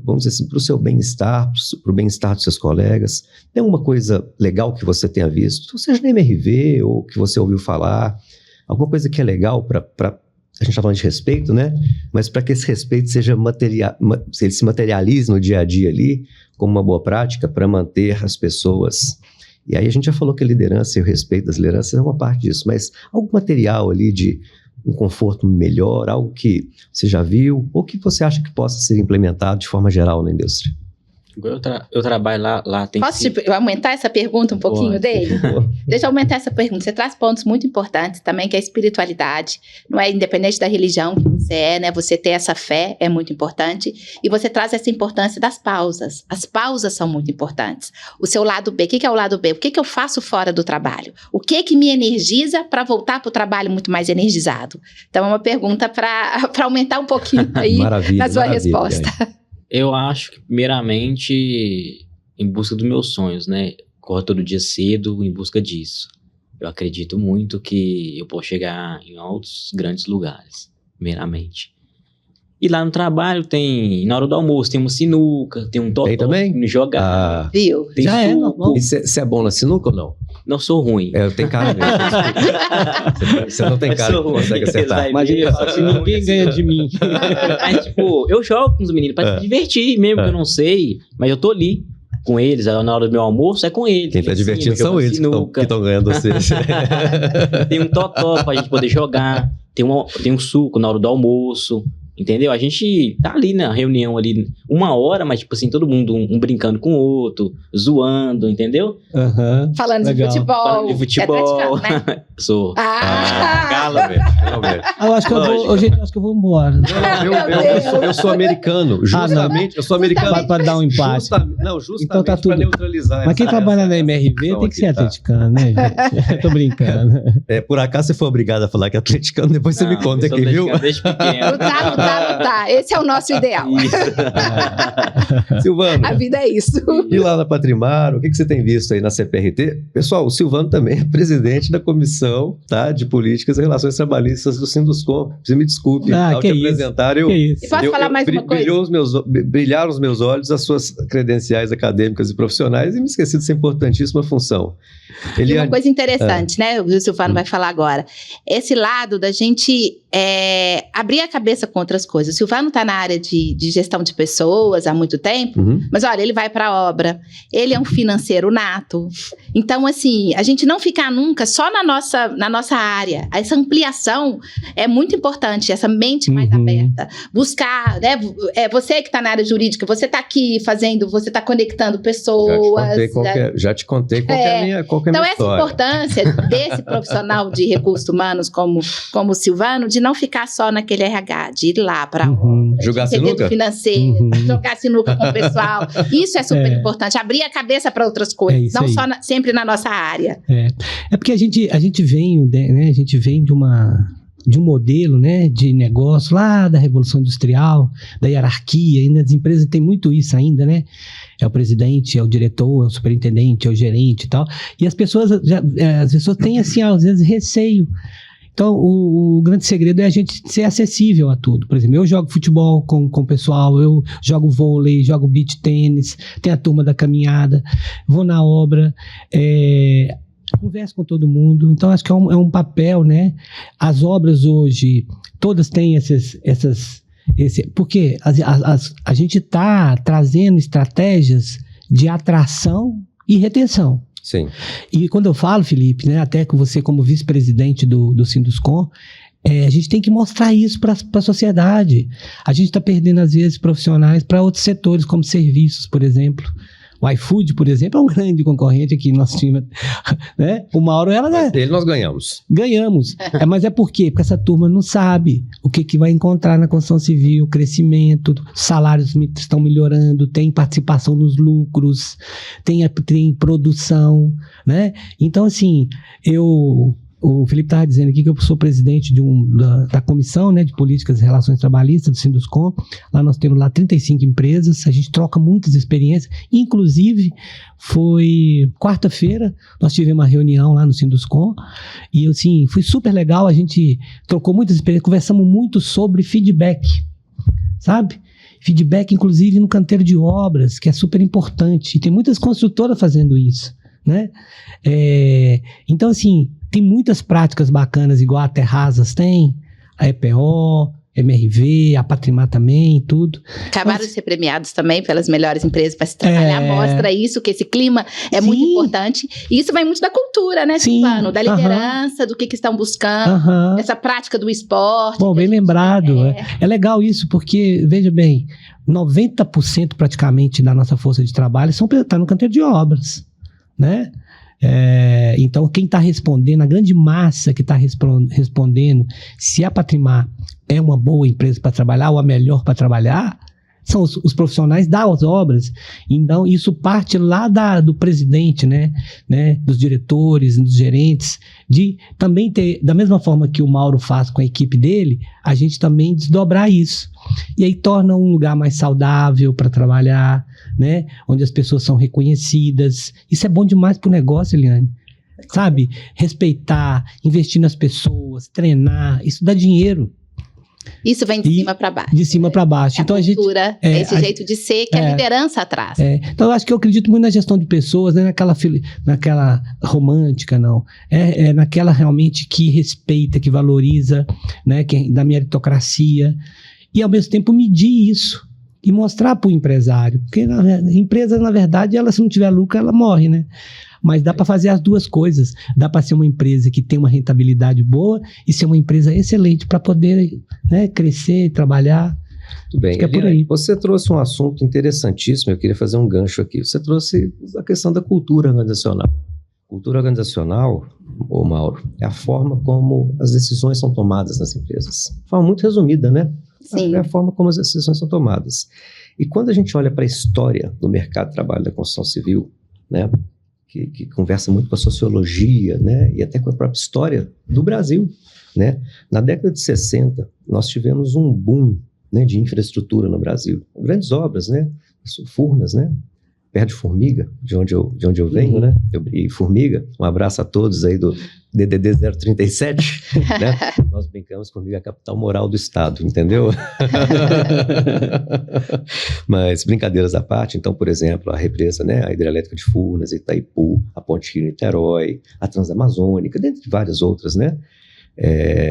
Speaker 1: vamos dizer assim, para o seu bem-estar, para o bem-estar dos seus colegas? Tem alguma coisa legal que você tenha visto, seja na MRV ou que você ouviu falar? Alguma coisa que é legal para a gente está falando de respeito, né? Mas para que esse respeito ele se materialize no dia a dia ali, como uma boa prática para manter as pessoas. E aí a gente já falou que a liderança e o respeito das lideranças é uma parte disso, mas algum material ali de um conforto melhor, algo que você já viu, ou que você acha que possa ser implementado de forma geral na indústria?
Speaker 2: Eu trabalho lá tem
Speaker 4: Posso aumentar essa pergunta um pouquinho dele? Deixa eu aumentar essa pergunta. Você traz pontos muito importantes também, que é a espiritualidade. Não é independente da religião que você é, né? Você ter essa fé é muito importante. E você traz essa importância das pausas. As pausas são muito importantes. O seu lado B. O que é o lado B? O que eu faço fora do trabalho? O que me energiza para voltar para o trabalho muito mais energizado? Então, é uma pergunta para aumentar um pouquinho aí na sua resposta.
Speaker 2: Eu acho que, primeiramente, em busca dos meus sonhos, né? Corro todo dia cedo em busca disso. Eu acredito muito que eu posso chegar em outros grandes lugares, primeiramente. E lá no trabalho na hora do almoço, tem uma sinuca, tem um totó pra jogar.
Speaker 4: Viu?
Speaker 2: Tem
Speaker 3: Já
Speaker 2: suco.
Speaker 1: E você é bom na sinuca ou não?
Speaker 2: Não sou ruim.
Speaker 1: Eu tenho cara mesmo. Você não tem cara que consegue acertar.
Speaker 3: Imagina, ninguém ganha de mim.
Speaker 2: Mas, tipo, eu jogo com os meninos pra se divertir, mesmo que eu não sei. Mas eu tô ali com eles, na hora do meu almoço é com eles.
Speaker 1: Quem tá divertindo são eles que estão ganhando vocês.
Speaker 2: Tem um totó pra gente poder jogar. Tem um suco na hora do almoço. Entendeu? A gente tá ali na reunião ali 1 hora, mas tipo assim, todo mundo um brincando com o outro, zoando, entendeu?
Speaker 4: Falando de futebol.
Speaker 2: Falando de futebol.
Speaker 4: É né?
Speaker 2: Sou.
Speaker 1: Cala, velho.
Speaker 3: Eu acho que eu vou embora.
Speaker 1: Eu sou americano, justamente. Eu sou americano.
Speaker 3: Para dar um empate.
Speaker 1: Justamente
Speaker 3: então tá tudo.
Speaker 1: para neutralizar.
Speaker 3: Mas quem trabalha na MRV tem que ser atleticano, né, gente? Tô brincando.
Speaker 1: Por acaso você foi obrigado a falar que é atleticano, depois você me conta aqui, viu?
Speaker 2: Desde pequeno.
Speaker 4: Tá. Esse é o nosso ideal.
Speaker 1: Silvano.
Speaker 4: A vida é isso.
Speaker 1: E lá na Patrimar, o que você tem visto aí na CPRT? Pessoal, o Silvano também é presidente da Comissão, tá, de Políticas e Relações Trabalhistas do Sinduscom. Você me desculpe ao te apresentar.
Speaker 4: Posso falar mais uma coisa?
Speaker 1: Brilharam os meus olhos as suas credenciais acadêmicas e profissionais e me esqueci dessa importantíssima função.
Speaker 4: E uma coisa interessante, né? O Silvano vai falar agora. Esse lado da gente abrir a cabeça com outras coisas. O Silvano está na área de gestão de pessoas há muito tempo, mas olha, ele vai para a obra, ele é um financeiro nato. Então, assim, a gente não ficar nunca só na nossa área. Essa ampliação é muito importante, essa mente mais aberta. Buscar, né? Você que está na área jurídica, você está aqui você está conectando pessoas.
Speaker 1: Já te contei qual é a minha
Speaker 4: então, essa
Speaker 1: história.
Speaker 4: Importância desse profissional de recursos humanos como o Silvano, de de não ficar só naquele RH, de ir lá para
Speaker 1: Jogar
Speaker 4: segredo
Speaker 1: sinuca?
Speaker 4: financeiro, jogar sinuca com o pessoal. Isso é super importante, abrir a cabeça para outras coisas, não só sempre na nossa área.
Speaker 3: É porque a gente vem, né, a gente vem de um modelo, né, de negócio lá da Revolução Industrial, da hierarquia, e nas empresas tem muito isso ainda, né? É o presidente, é o diretor, é o superintendente, é o gerente e tal. E as pessoas têm, assim, às vezes, receio. Então, o grande segredo é a gente ser acessível a tudo. Por exemplo, eu jogo futebol com o pessoal, eu jogo vôlei, jogo beach tênis, tem a turma da caminhada, vou na obra, converso com todo mundo. Então, acho que é um papel, né? As obras hoje, todas têm porque a gente está trazendo estratégias de atração e retenção.
Speaker 1: Sim.
Speaker 3: E quando eu falo, Felipe, né, até com você como vice-presidente do Sinduscom, a gente tem que mostrar isso para a sociedade. A gente está perdendo, às vezes, profissionais para outros setores, como serviços, por exemplo. O iFood, por exemplo, é um grande concorrente aqui no nosso time. Né? O Mauro,
Speaker 1: dele nós ganhamos.
Speaker 3: Ganhamos. Mas é por quê? Porque essa turma não sabe o que vai encontrar na construção civil, crescimento, salários estão melhorando, tem participação nos lucros, tem produção, né? Então, assim, o Felipe estava dizendo aqui que eu sou presidente da comissão, né, de políticas e relações trabalhistas do Sinduscom. Lá nós temos 35 empresas, a gente troca muitas experiências. Inclusive, foi quarta-feira, nós tivemos uma reunião lá no Sinduscom e, assim, foi super legal, a gente trocou muitas experiências, conversamos muito sobre feedback, sabe? Feedback, inclusive, no canteiro de obras, que é super importante. E tem muitas construtoras fazendo isso, né? Então, assim, tem muitas práticas bacanas, igual a Terrazas tem, a EPO, MRV, a Patrimar também, tudo.
Speaker 4: Acabaram de ser premiados também pelas melhores empresas para se trabalhar. Mostra isso, que esse clima é muito importante. E isso vai muito da cultura, né, Silvano? Da liderança, do que estão buscando, essa prática do esporte.
Speaker 3: Bom, bem lembrado. É legal isso, porque, veja bem, 90% praticamente da nossa força de trabalho está no canteiro de obras, né? Então, quem está respondendo, a grande massa que está respondendo se a Patrimar é uma boa empresa para trabalhar ou a melhor para trabalhar, são os profissionais das obras. Então, isso parte lá do presidente, né, dos diretores, dos gerentes, de também ter, da mesma forma que o Mauro faz com a equipe dele, a gente também desdobrar isso. E aí torna um lugar mais saudável para trabalhar, né, onde as pessoas são reconhecidas. Isso é bom demais para o negócio, Eliane. Sabe? Respeitar, investir nas pessoas, treinar, isso dá dinheiro.
Speaker 4: Isso vem de cima para baixo.
Speaker 3: De cima para baixo. Então,
Speaker 4: cultura, esse jeito de ser que a liderança traz.
Speaker 3: Então, eu acho que eu acredito muito na gestão de pessoas, não é naquela romântica, não. É naquela realmente que respeita, que valoriza, né, da meritocracia. E, ao mesmo tempo, medir isso e mostrar para o empresário. Porque a empresa, na verdade, se não tiver lucro, ela morre, né? Mas dá para fazer as duas coisas. Dá para ser uma empresa que tem uma rentabilidade boa e ser uma empresa excelente para poder, né, crescer, trabalhar.
Speaker 1: Tudo bem.
Speaker 3: É por aí.
Speaker 1: Você trouxe um assunto interessantíssimo, eu queria fazer um gancho aqui. Você trouxe a questão da cultura organizacional. Cultura organizacional, ô Mauro, é a forma como as decisões são tomadas nas empresas. De forma muito resumida, né?
Speaker 4: Sim.
Speaker 1: É a forma como as decisões são tomadas. E quando a gente olha para a história do mercado de trabalho da construção civil, né, que conversa muito com a sociologia, né, e até com a própria história do Brasil, né? Na década de 60, nós tivemos um boom, né, de infraestrutura no Brasil. Grandes obras, né? Furnas, né? Perto de Formiga, de onde eu venho, né? E Formiga, um abraço a todos aí do DDD 037, né? Nós brincamos, Formiga é a capital moral do estado, entendeu? Mas brincadeiras à parte, então, por exemplo, a represa, né? A hidrelétrica de Furnas, Itaipu, a Ponte Rio-Niterói, a Transamazônica, dentre várias outras, né?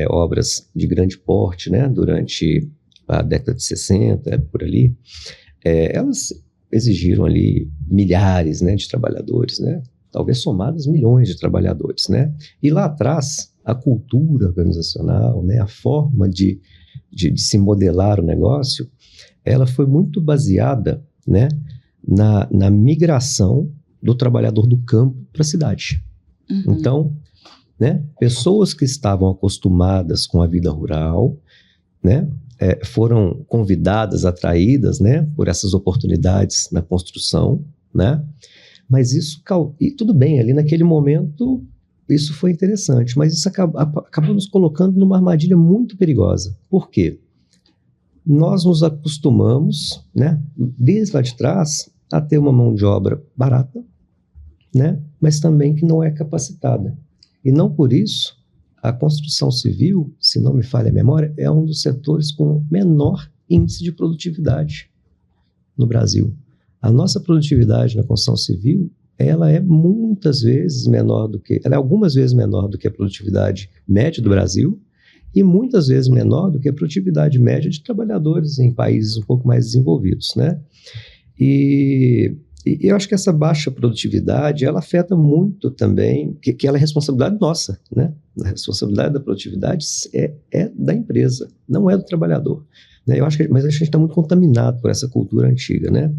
Speaker 1: Obras de grande porte, né? Durante a década de 60, por ali, elas exigiram ali milhares, né, de trabalhadores, né? Talvez somadas milhões de trabalhadores, né? E lá atrás, a cultura organizacional, né, a forma de se modelar o negócio, ela foi muito baseada, né, na migração do trabalhador do campo para a cidade. Uhum. Então, né? Pessoas que estavam acostumadas com a vida rural, né? Foram convidadas, atraídas, né? Por essas oportunidades na construção, né? Mas isso, e tudo bem, ali naquele momento, isso foi interessante, mas isso acabou nos colocando numa armadilha muito perigosa. Por quê? Nós nos acostumamos, né? Desde lá de trás, a ter uma mão de obra barata, né? Mas também que não é capacitada. E não por isso, a construção civil, se não me falha a memória, é um dos setores com menor índice de produtividade no Brasil. A nossa produtividade na construção civil, ela é muitas vezes menor do que, ela é algumas vezes menor do que a produtividade média do Brasil e muitas vezes menor do que a produtividade média de trabalhadores em países um pouco mais desenvolvidos, né? E eu acho que essa baixa produtividade, ela afeta muito também, que ela é responsabilidade nossa, né? A responsabilidade da produtividade é da empresa, não é do trabalhador, né? Mas acho que a gente está muito contaminado por essa cultura antiga, né?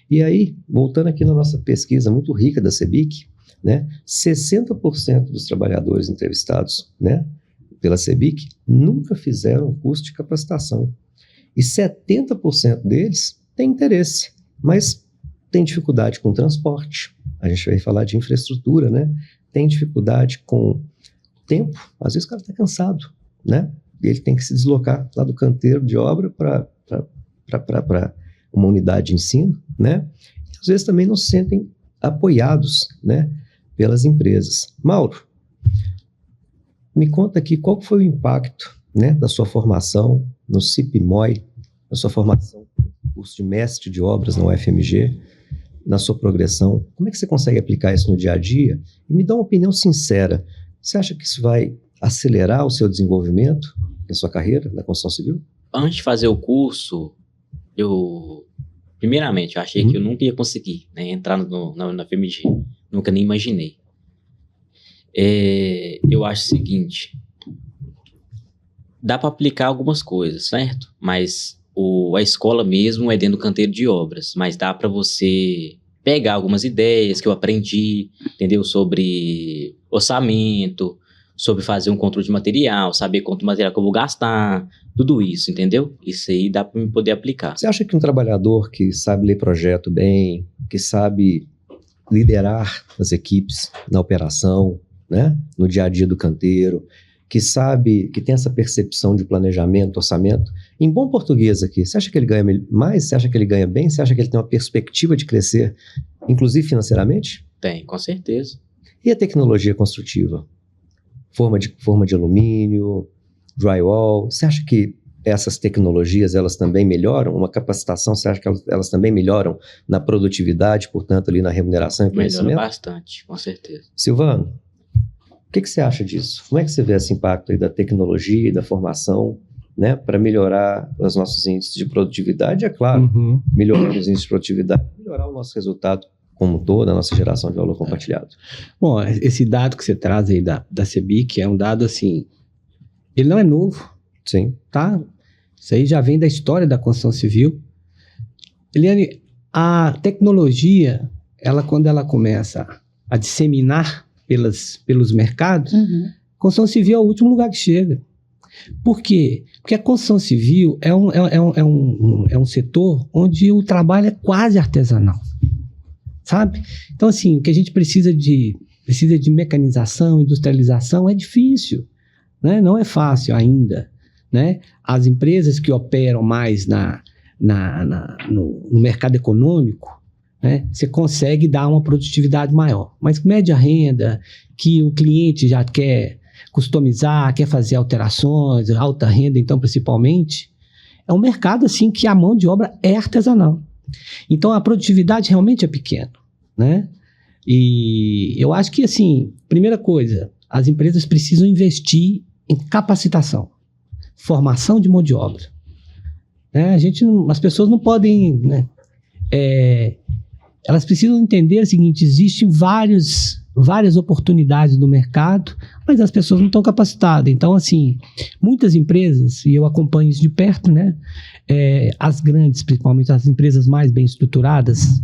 Speaker 1: E aí, voltando aqui na nossa pesquisa muito rica da CEBIC, né? 60% dos trabalhadores entrevistados, né, pela CEBIC nunca fizeram um curso de capacitação. E 70% deles têm interesse, mas tem dificuldade com transporte, a gente vai falar de infraestrutura, né? Tem dificuldade com tempo, às vezes o cara está cansado, né? E ele tem que se deslocar lá do canteiro de obra para uma unidade de ensino, né? E às vezes também não se sentem apoiados, né, pelas empresas. Mauro, me conta aqui qual foi o impacto, né, da sua formação no CIP-MOI, da sua formação no curso de mestre de obras na UFMG, na sua progressão. Como é que você consegue aplicar isso no dia a dia? E me dá uma opinião sincera. Você acha que isso vai acelerar o seu desenvolvimento na sua carreira na construção civil?
Speaker 2: Antes de fazer o curso, primeiramente, eu achei que eu nunca ia conseguir, né, entrar na FMG. Nunca nem imaginei. Eu acho o seguinte, dá para aplicar algumas coisas, certo? Mas a escola mesmo é dentro do canteiro de obras, mas dá para você pegar algumas ideias que eu aprendi, entendeu? Sobre orçamento, sobre fazer um controle de material, saber quanto material que eu vou gastar, tudo isso, entendeu? Isso aí dá para me poder aplicar.
Speaker 1: Você acha que um trabalhador que sabe ler projeto bem, que sabe liderar as equipes na operação, né, no dia a dia do canteiro, que sabe, que tem essa percepção de planejamento, orçamento, em bom português aqui, você acha que ele ganha mais? Você acha que ele ganha bem? Você acha que ele tem uma perspectiva de crescer, inclusive financeiramente?
Speaker 2: Tem, com certeza.
Speaker 1: E a tecnologia construtiva? Forma de alumínio, drywall, você acha que essas tecnologias, elas também melhoram? Uma capacitação, você acha que elas também melhoram na produtividade, portanto, ali na remuneração e conhecimento?
Speaker 2: Melhora bastante, com certeza.
Speaker 1: Silvano, o que você acha disso? Como é que você vê esse impacto aí da tecnologia e da formação, né, para melhorar os nossos índices de produtividade? É claro, melhorar os índices de produtividade, melhorar o nosso resultado como um todo, a nossa geração de valor compartilhado.
Speaker 3: Bom, esse dado que você traz aí da CEBIC é um dado assim, ele não é novo.
Speaker 1: Sim.
Speaker 3: Tá? Isso aí já vem da história da construção civil. Eliane, a tecnologia, quando ela começa a disseminar pelos mercados, construção civil é o último lugar que chega. Por quê? Porque a construção civil é um setor onde o trabalho é quase artesanal. Sabe? Então, assim, o que a gente precisa de mecanização, industrialização, é difícil, né? Não é fácil ainda, né? As empresas que operam mais no mercado econômico, né, você consegue dar uma produtividade maior. Mas média renda, que o cliente já quer customizar, quer fazer alterações, alta renda, então, principalmente, é um mercado assim que a mão de obra é artesanal. Então, a produtividade realmente é pequena, né? E eu acho que, assim, primeira coisa, as empresas precisam investir em capacitação, formação de mão de obra. Né? As pessoas não podem, né? Elas precisam entender o seguinte: existem várias oportunidades no mercado, mas as pessoas não estão capacitadas. Então, assim, muitas empresas, e eu acompanho isso de perto, né? As grandes, principalmente as empresas mais bem estruturadas,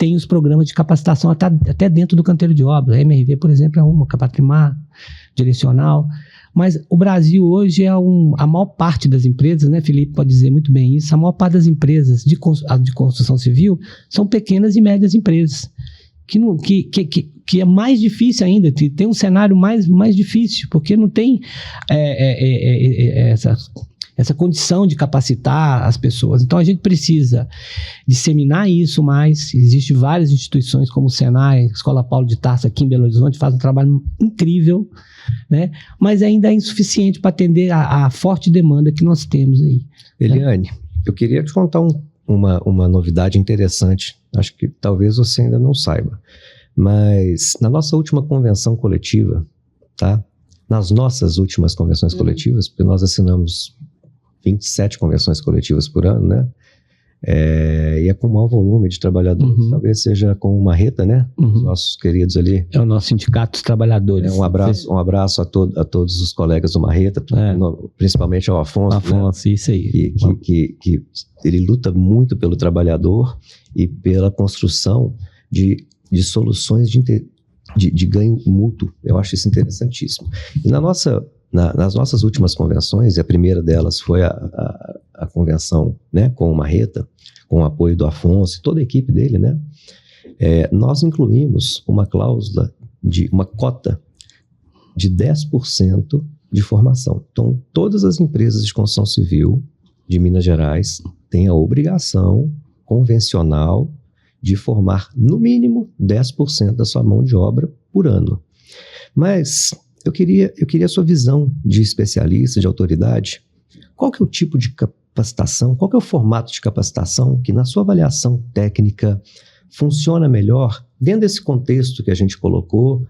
Speaker 3: tem os programas de capacitação até dentro do canteiro de obra. A MRV, por exemplo, é uma, Capatrimar, Direcional. Mas o Brasil hoje a maior parte das empresas, né, Felipe pode dizer muito bem isso, a maior parte das empresas de construção civil são pequenas e médias empresas, que é mais difícil ainda, tem um cenário mais difícil, porque não tem essa condição de capacitar as pessoas. Então a gente precisa disseminar isso mais. Existem várias instituições como o Senai, Escola Paulo de Tarso aqui em Belo Horizonte, fazem um trabalho incrível, né? Mas ainda é insuficiente para atender a forte demanda que nós temos aí.
Speaker 1: Eliane, eu queria te contar uma novidade interessante, acho que talvez você ainda não saiba, mas na nossa última convenção coletiva, tá? Nas nossas últimas convenções coletivas, porque nós assinamos 27 convenções coletivas por ano, né? E é com o maior volume de trabalhadores. Talvez seja com o Marreta, né? Os nossos queridos ali.
Speaker 3: É o nosso sindicato dos trabalhadores.
Speaker 1: Um abraço a todos os colegas do Marreta, principalmente ao Afonso.
Speaker 3: Afonso, né? Isso aí.
Speaker 1: Que ele luta muito pelo trabalhador e pela construção de soluções de ganho mútuo. Eu acho isso interessantíssimo. E nas nossas últimas convenções, e a primeira delas foi a convenção, né, com o Marreta, com o apoio do Afonso e toda a equipe dele, né, nós incluímos uma cláusula uma cota de 10% de formação. Então, todas as empresas de construção civil de Minas Gerais têm a obrigação convencional de formar, no mínimo, 10% da sua mão de obra por ano. Mas eu queria a sua visão de especialista, de autoridade. Qual que é o tipo de capacitação, qual que é o formato de capacitação que, na sua avaliação técnica, funciona melhor dentro desse contexto que a gente colocou,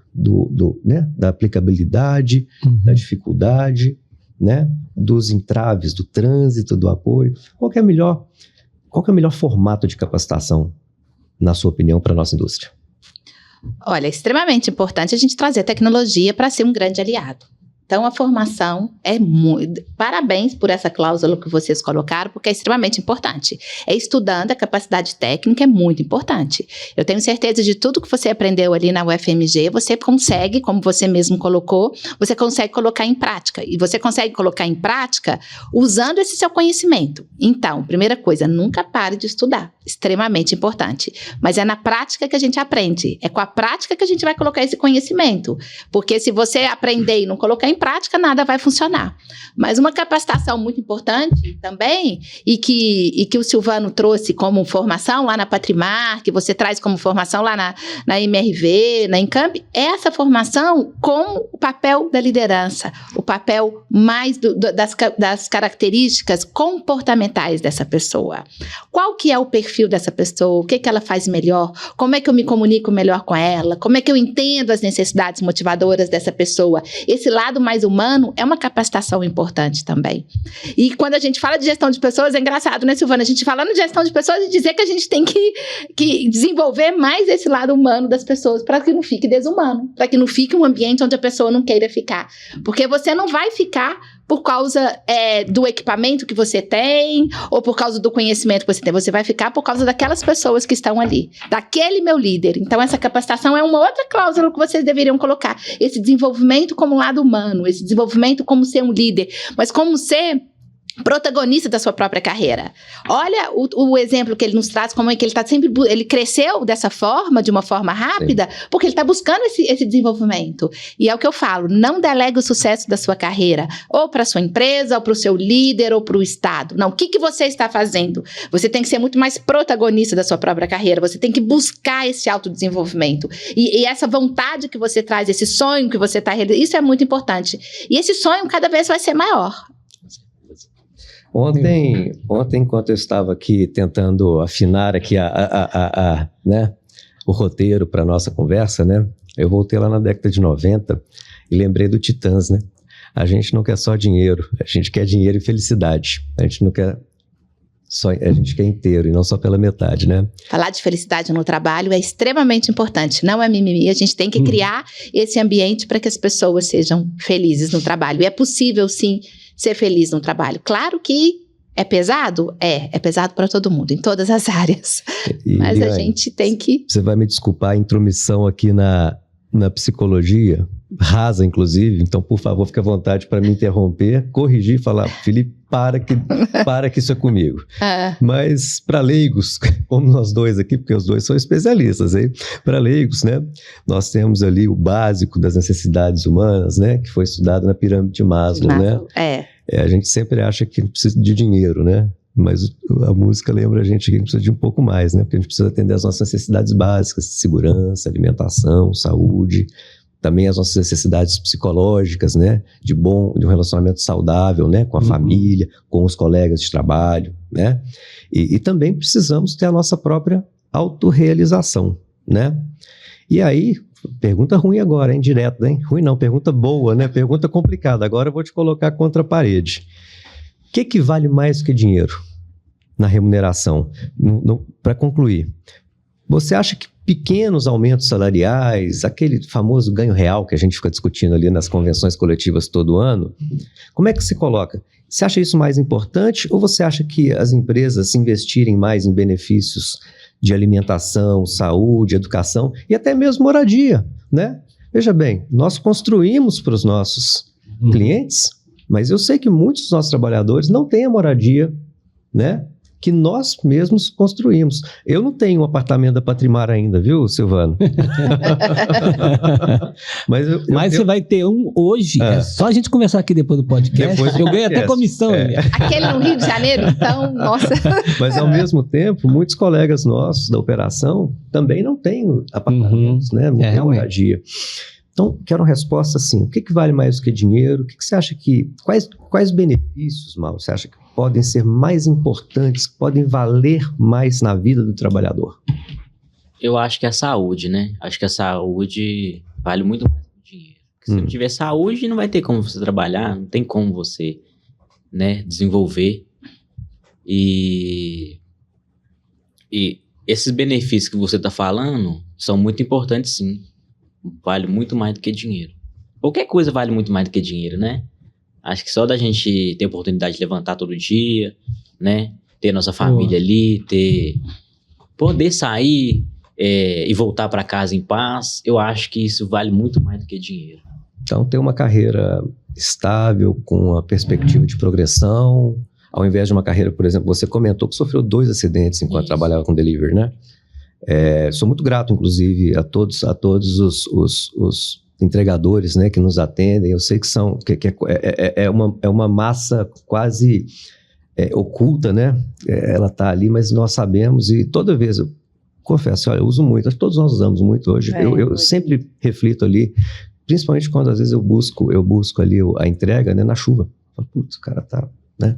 Speaker 1: né, da aplicabilidade, da dificuldade, né, dos entraves, do trânsito, do apoio? Qual que é o melhor formato de capacitação, na sua opinião, para a nossa indústria?
Speaker 4: Olha, é extremamente importante a gente trazer tecnologia para ser um grande aliado. Então, a formação é muito... Parabéns por essa cláusula que vocês colocaram, porque é extremamente importante. Estudando, a capacidade técnica é muito importante. Eu tenho certeza de tudo que você aprendeu ali na UFMG, você consegue, como você mesmo colocou, você consegue colocar em prática. E você consegue colocar em prática usando esse seu conhecimento. Então, primeira coisa, nunca pare de estudar. Extremamente importante. Mas é na prática que a gente aprende. É com a prática que a gente vai colocar esse conhecimento. Porque se você aprender e não colocar em prática, nada vai funcionar. Mas uma capacitação muito importante também, e que o Silvano trouxe como formação lá na Patrimar, que você traz como formação lá na MRV, na Encamp, é essa formação com o papel da liderança, o papel mais das características comportamentais dessa pessoa. Qual que é o perfil dessa pessoa? O que ela faz melhor? Como é que eu me comunico melhor com ela? Como é que eu entendo as necessidades motivadoras dessa pessoa? Esse lado mais humano é uma capacitação importante também. E quando a gente fala de gestão de pessoas, é engraçado, né, Silvana? A gente falando de gestão de pessoas e dizer que a gente tem que desenvolver mais esse lado humano das pessoas para que não fique desumano, para que não fique um ambiente onde a pessoa não queira ficar. Porque você não vai ficar por causa do equipamento que você tem ou por causa do conhecimento que você tem. Você vai ficar por causa daquelas pessoas que estão ali, daquele meu líder. Então, essa capacitação é uma outra cláusula que vocês deveriam colocar. Esse desenvolvimento como lado humano, esse desenvolvimento como ser um líder, mas como ser protagonista da sua própria carreira. Olha o exemplo que ele nos traz, como é que ele está sempre... Ele cresceu dessa forma, de uma forma rápida, sim, porque ele está buscando esse desenvolvimento. E é o que eu falo, não delegue o sucesso da sua carreira, ou para a sua empresa, ou para o seu líder, ou para o Estado. Não, o que você está fazendo? Você tem que ser muito mais protagonista da sua própria carreira, você tem que buscar esse autodesenvolvimento. E essa vontade que você traz, esse sonho que você está realizando, isso é muito importante. E esse sonho cada vez vai ser maior.
Speaker 1: Ontem, enquanto eu estava aqui tentando afinar aqui né, o roteiro para a nossa conversa, né, eu voltei lá na década de 90 e lembrei do Titãs, né? A gente não quer só dinheiro, a gente quer dinheiro e felicidade. A gente não quer só, a gente quer inteiro e não só pela metade, né?
Speaker 4: Falar de felicidade no trabalho é extremamente importante, não é mimimi. A gente tem que criar esse ambiente para que as pessoas sejam felizes no trabalho. E é possível, sim, ser feliz no trabalho. Claro que É pesado? É pesado para todo mundo, em todas as áreas.
Speaker 1: E,
Speaker 4: Mas a gente tem que...
Speaker 1: Você vai me desculpar a intromissão aqui na psicologia, rasa inclusive, então por favor fique à vontade para me interromper, corrigir e falar, Felipe, para que isso é comigo. Mas para leigos, como nós dois aqui, porque os dois são especialistas, hein? Para leigos, né? Nós temos ali o básico das necessidades humanas, né? Que foi estudado na pirâmide de Maslow, né? A gente sempre acha que precisa de dinheiro, né? Mas a música lembra a gente que a gente precisa de um pouco mais, né? Porque a gente precisa atender as nossas necessidades básicas de segurança, alimentação, saúde, também as nossas necessidades psicológicas, né? De um relacionamento saudável, né? Com a família, com os colegas de trabalho, né? E também precisamos ter a nossa própria autorrealização, né? E aí, pergunta ruim agora, hein? Direto, hein? Ruim não, pergunta boa, né? Pergunta complicada. Agora eu vou te colocar contra a parede. O que vale mais que dinheiro na remuneração? Para concluir, você acha que pequenos aumentos salariais, aquele famoso ganho real que a gente fica discutindo ali nas convenções coletivas todo ano, como é que se coloca? Você acha isso mais importante ou você acha que as empresas investirem mais em benefícios de alimentação, saúde, educação e até mesmo moradia, né? Veja bem, nós construímos para os nossos clientes, mas eu sei que muitos dos nossos trabalhadores não têm a moradia, né? Que nós mesmos construímos. Eu não tenho um apartamento da Patrimar ainda, viu, Silvano? Mas
Speaker 3: você vai ter um hoje. É só a gente conversar aqui depois do podcast. Eu ganho até comissão.
Speaker 4: Aquele no Rio de Janeiro, então, nossa.
Speaker 1: Mas, ao mesmo tempo, muitos colegas nossos da operação também não têm apartamentos, né? Não tem moradia. Então, quero uma resposta assim, o que vale mais do que dinheiro? O que você acha que... Quais benefícios, Mauro, você acha que podem ser mais importantes, podem valer mais na vida do trabalhador?
Speaker 2: Eu acho que é a saúde, né? Acho que a saúde vale muito mais do que dinheiro. Porque se não tiver saúde, não vai ter como você trabalhar, não tem como você, né, desenvolver. E esses benefícios que você está falando são muito importantes, sim. Vale muito mais do que dinheiro. Qualquer coisa vale muito mais do que dinheiro, né? Acho que só da gente ter a oportunidade de levantar todo dia, né? Ter nossa família ali, poder sair e voltar para casa em paz, eu acho que isso vale muito mais do que dinheiro.
Speaker 1: Então, ter uma carreira estável, com a perspectiva de progressão, ao invés de uma carreira, por exemplo, você comentou que sofreu 2 acidentes enquanto trabalhava com delivery, né? Sou muito grato, inclusive, a todos os entregadores, né, que nos atendem. Eu sei que é uma massa quase oculta, né? Ela está ali, mas nós sabemos, e toda vez, eu confesso, olha, eu uso muito, acho que todos nós usamos muito hoje. Eu sempre reflito ali, principalmente quando às vezes eu busco ali a entrega, né, na chuva. Putz, o cara tá, né?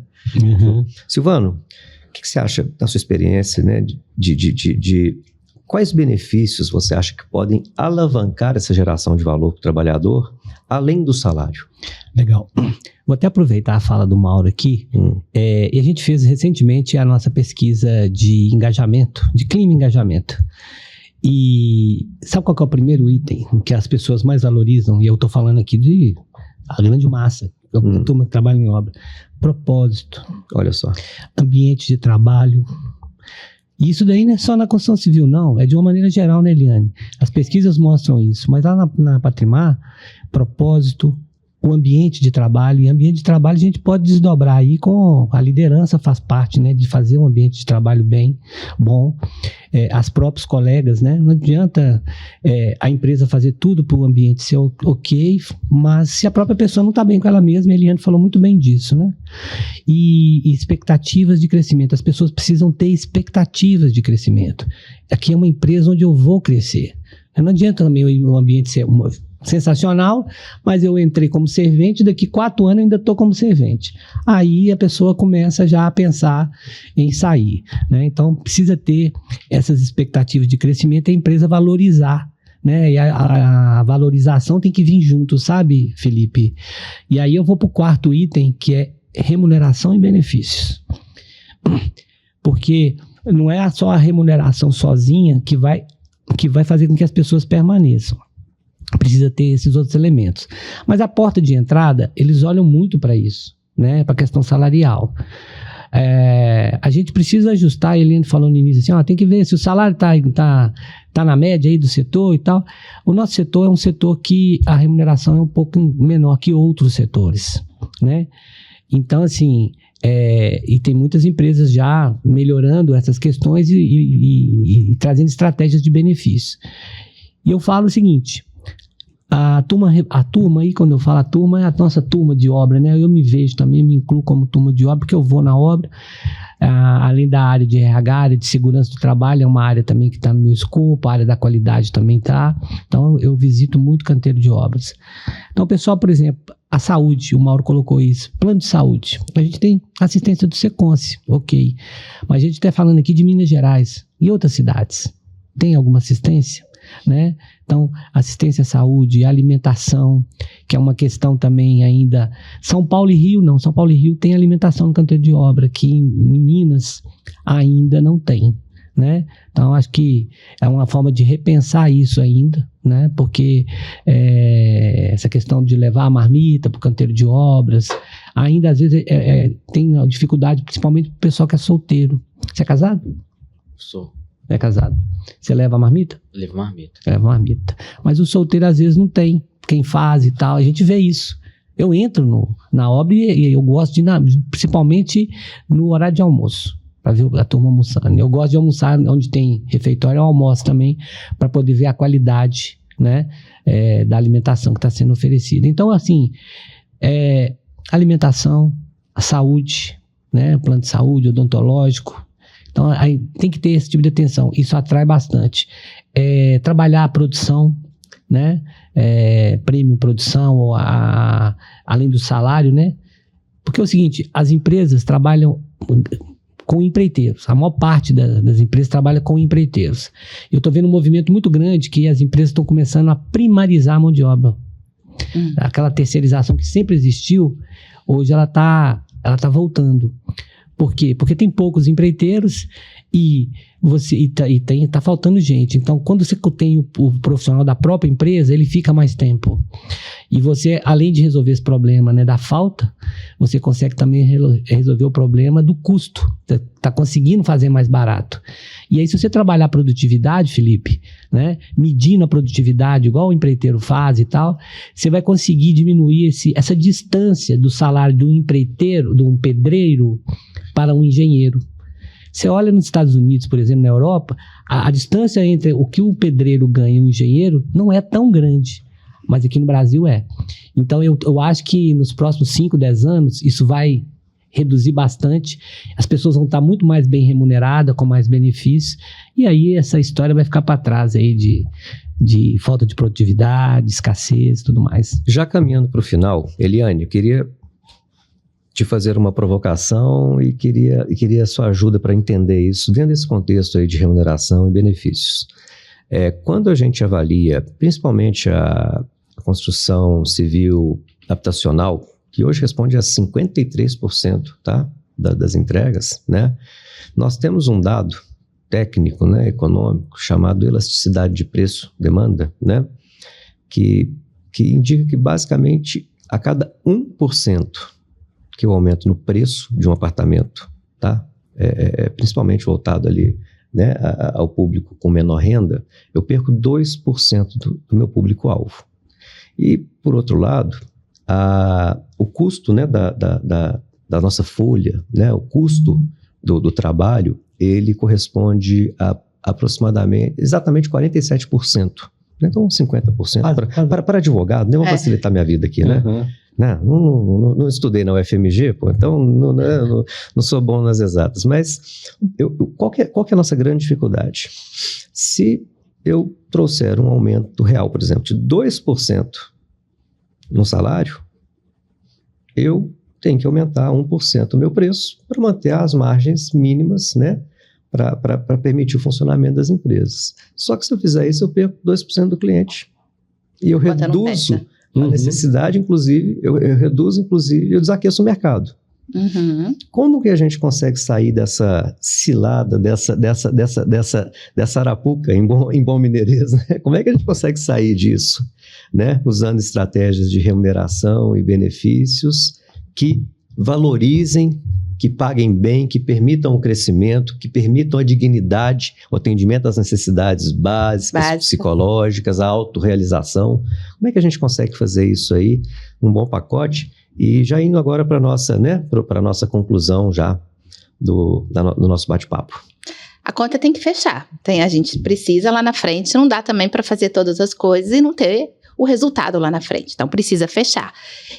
Speaker 1: Silvano, o que você acha da sua experiência, né, de quais benefícios você acha que podem alavancar essa geração de valor para o trabalhador, além do salário?
Speaker 3: Legal. Vou até aproveitar a fala do Mauro aqui. E a gente fez recentemente a nossa pesquisa de engajamento, de clima e engajamento. E sabe qual que é o primeiro item que as pessoas mais valorizam? E eu estou falando aqui de a grande massa, a turma que trabalha em obra. Propósito.
Speaker 1: Olha só.
Speaker 3: Ambiente de trabalho. E isso daí não é só na construção civil, não. É de uma maneira geral, né, Eliane? As pesquisas mostram isso. Mas lá na Patrimar, propósito, o ambiente de trabalho. E ambiente de trabalho a gente pode desdobrar aí com a liderança, faz parte, né, de fazer um ambiente de trabalho bom. As próprios colegas, né? Não adianta a empresa fazer tudo para o ambiente ser ok, mas se a própria pessoa não está bem com ela mesma, a Eliane falou muito bem disso, né? E expectativas de crescimento. As pessoas precisam ter expectativas de crescimento. Aqui é uma empresa onde eu vou crescer. Não adianta também o ambiente ser sensacional, mas eu entrei como servente, daqui 4 anos ainda estou como servente. Aí a pessoa começa já a pensar em sair, né? Então precisa ter essas expectativas de crescimento e a empresa valorizar, né? E a valorização tem que vir junto, sabe, Felipe? E aí eu vou para o 4º item, que é remuneração e benefícios. Porque não é só a remuneração sozinha que vai fazer com que as pessoas permaneçam. Precisa ter esses outros elementos. Mas a porta de entrada, eles olham muito para isso, né? Para a questão salarial. A gente precisa ajustar, a Eliane falou no início, assim, tem que ver se o salário tá na média aí do setor e tal. O nosso setor é um setor que a remuneração é um pouco menor que outros setores, né? Então, assim, e tem muitas empresas já melhorando essas questões e trazendo estratégias de benefício. E eu falo o seguinte, a turma aí, quando eu falo a turma, é a nossa turma de obra, né? Eu me vejo também, me incluo como turma de obra, porque eu vou na obra, além da área de RH, área de segurança do trabalho, é uma área também que está no meu escopo, a área da qualidade também está. Então, eu visito muito canteiro de obras. Então, pessoal, por exemplo, a saúde, o Mauro colocou isso, plano de saúde. A gente tem assistência do Seconce, ok. Mas a gente está falando aqui de Minas Gerais e outras cidades. Tem alguma assistência? Né? Então, assistência à saúde, alimentação, que é uma questão também ainda. São Paulo e Rio, não. São Paulo e Rio tem alimentação no canteiro de obra, que em Minas ainda não tem, né? Então, acho que é uma forma de repensar isso ainda, né? Porque essa questão de levar a marmita para o canteiro de obras, ainda às vezes tem dificuldade, principalmente para o pessoal que é solteiro. Você é casado?
Speaker 2: Sou.
Speaker 3: É casado. Você leva a marmita?
Speaker 2: Levo marmita.
Speaker 3: Leva marmita. Mas o solteiro às vezes não tem quem faz e tal. A gente vê isso. Eu entro na obra e eu gosto de ir, principalmente no horário de almoço, para ver a turma almoçando. Eu gosto de almoçar onde tem refeitório, eu almoço também, para poder ver a qualidade, né, da alimentação que está sendo oferecida. Então, assim, alimentação, a saúde, né, plano de saúde, odontológico. Então, aí tem que ter esse tipo de atenção. Isso atrai bastante. Trabalhar a produção, né? Prêmio produção, além do salário, né? Porque é o seguinte, as empresas trabalham com empreiteiros. A maior parte das empresas trabalha com empreiteiros. Eu estou vendo um movimento muito grande que as empresas estão começando a primarizar a mão de obra. Aquela terceirização que sempre existiu, hoje ela tá voltando. Por quê? Porque tem poucos empreiteiros e tá faltando gente. Então, quando você tem o profissional da própria empresa, ele fica mais tempo. E você, além de resolver esse problema, né, da falta, você consegue também resolver o problema do custo. Tá conseguindo fazer mais barato. E aí, se você trabalhar a produtividade, Felipe, né, medindo a produtividade, igual o empreiteiro faz e tal, você vai conseguir diminuir essa distância do salário do empreiteiro, de um pedreiro, para um engenheiro. Você olha nos Estados Unidos, por exemplo, na Europa, a distância entre o que o pedreiro ganha e o engenheiro não é tão grande, mas aqui no Brasil é. Então, eu acho que nos próximos 5, 10 anos, isso vai reduzir bastante, as pessoas vão estar muito mais bem remuneradas, com mais benefícios, e aí essa história vai ficar para trás aí de falta de produtividade, escassez e tudo mais.
Speaker 1: Já caminhando para o final, Eliane, eu queria te fazer uma provocação e queria a sua ajuda para entender isso dentro desse contexto aí de remuneração e benefícios. Quando a gente avalia, principalmente a construção civil habitacional, que hoje responde a 53%, tá, das entregas, né? Nós temos um dado técnico, né, econômico, chamado elasticidade de preço-demanda, né, que indica que basicamente a cada 1% que eu aumento no preço de um apartamento, tá? Principalmente voltado ali, né, ao público com menor renda, eu perco 2% do meu público-alvo. E, por outro lado, o custo, né, da nossa folha, né, o custo do trabalho, ele corresponde a aproximadamente, exatamente 47%. Então, 50%. Para advogado, nem vou facilitar minha vida aqui, né?
Speaker 3: Uhum.
Speaker 1: Não estudei na UFMG, pô, então não sou bom nas exatas. Mas qual que é a nossa grande dificuldade? Se eu trouxer um aumento real, por exemplo, de 2% no salário, eu tenho que aumentar 1% o meu preço para manter as margens mínimas, né, para permitir o funcionamento das empresas. Só que se eu fizer isso, eu perco 2% do cliente. E eu reduzo a necessidade, inclusive, eu reduzo, inclusive, eu desaqueço o mercado.
Speaker 4: Uhum.
Speaker 1: Como que a gente consegue sair dessa cilada, dessa arapuca, em bom mineirês, né? Como é que a gente consegue sair disso, né? Usando estratégias de remuneração e benefícios que valorizem, que paguem bem, que permitam o crescimento, que permitam a dignidade, o atendimento às necessidades básicas, psicológicas, a autorrealização. Como é que a gente consegue fazer isso aí? Um bom pacote. E já indo agora para a nossa, né, para nossa conclusão já do nosso bate-papo.
Speaker 4: A conta tem que fechar. A gente precisa lá na frente, não dá também para fazer todas as coisas e não ter o resultado lá na frente. Então, precisa fechar.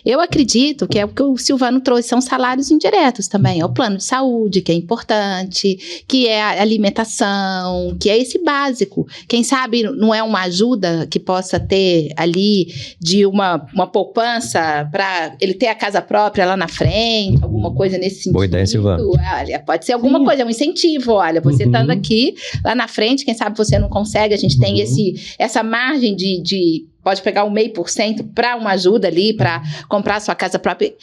Speaker 4: Eu acredito que é o que o Silvano trouxe, são salários indiretos também. É o plano de saúde, que é importante, que é a alimentação, que é esse básico. Quem sabe não é uma ajuda que possa ter ali de uma poupança para ele ter a casa própria lá na frente, alguma coisa nesse sentido.
Speaker 1: Boa ideia, Silvano.
Speaker 4: Olha, pode ser alguma coisa, um incentivo. Olha, você estando aqui, lá na frente, quem sabe você não consegue, a gente tem essa margem de pode pegar 0,5% para uma ajuda ali, para comprar a sua casa própria.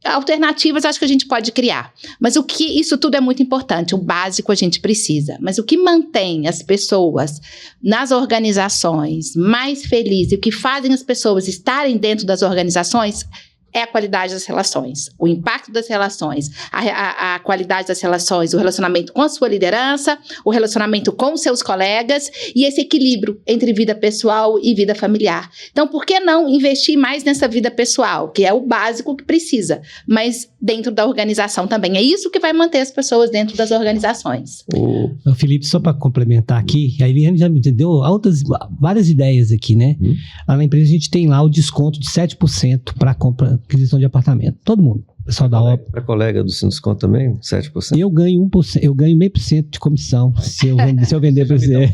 Speaker 4: Alternativas acho que a gente pode criar. Mas isso tudo é muito importante. O básico a gente precisa. Mas o que mantém as pessoas nas organizações mais felizes e o que fazem as pessoas estarem dentro das organizações é a qualidade das relações, o impacto das relações, a qualidade das relações, o relacionamento com a sua liderança, o relacionamento com os seus colegas e esse equilíbrio entre vida pessoal e vida familiar. Então, por que não investir mais nessa vida pessoal, que é o básico que precisa, mas dentro da organização também? É isso que vai manter as pessoas dentro das organizações.
Speaker 3: O Felipe, só para complementar aqui, a Eliane já me deu várias ideias aqui, né? Lá na empresa a gente tem lá o desconto de 7% para compra, aquisição de apartamento. Todo mundo. Pessoal da obra.
Speaker 1: Para colega do Sindusconto também, 7%?
Speaker 3: Eu ganho 1%, eu ganho 0,5% de comissão se eu vender para você.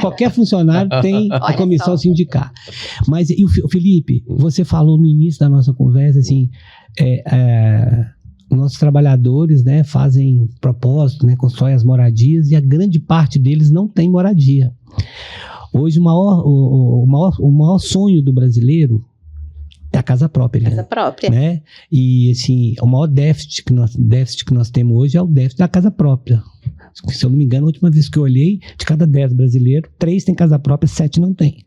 Speaker 3: Qualquer funcionário tem a comissão sindical. Mas, e o Felipe, você falou no início da nossa conversa, assim, nossos trabalhadores, né, fazem propósito, né, constroem as moradias e a grande parte deles não tem moradia. Hoje, o maior sonho do brasileiro é a casa própria.
Speaker 4: Casa própria.
Speaker 3: Né? E, assim, o maior déficit que nós temos hoje é o déficit da casa própria. Se eu não me engano, a última vez que eu olhei, de cada 10 brasileiros, 3 têm casa própria, 7 não têm.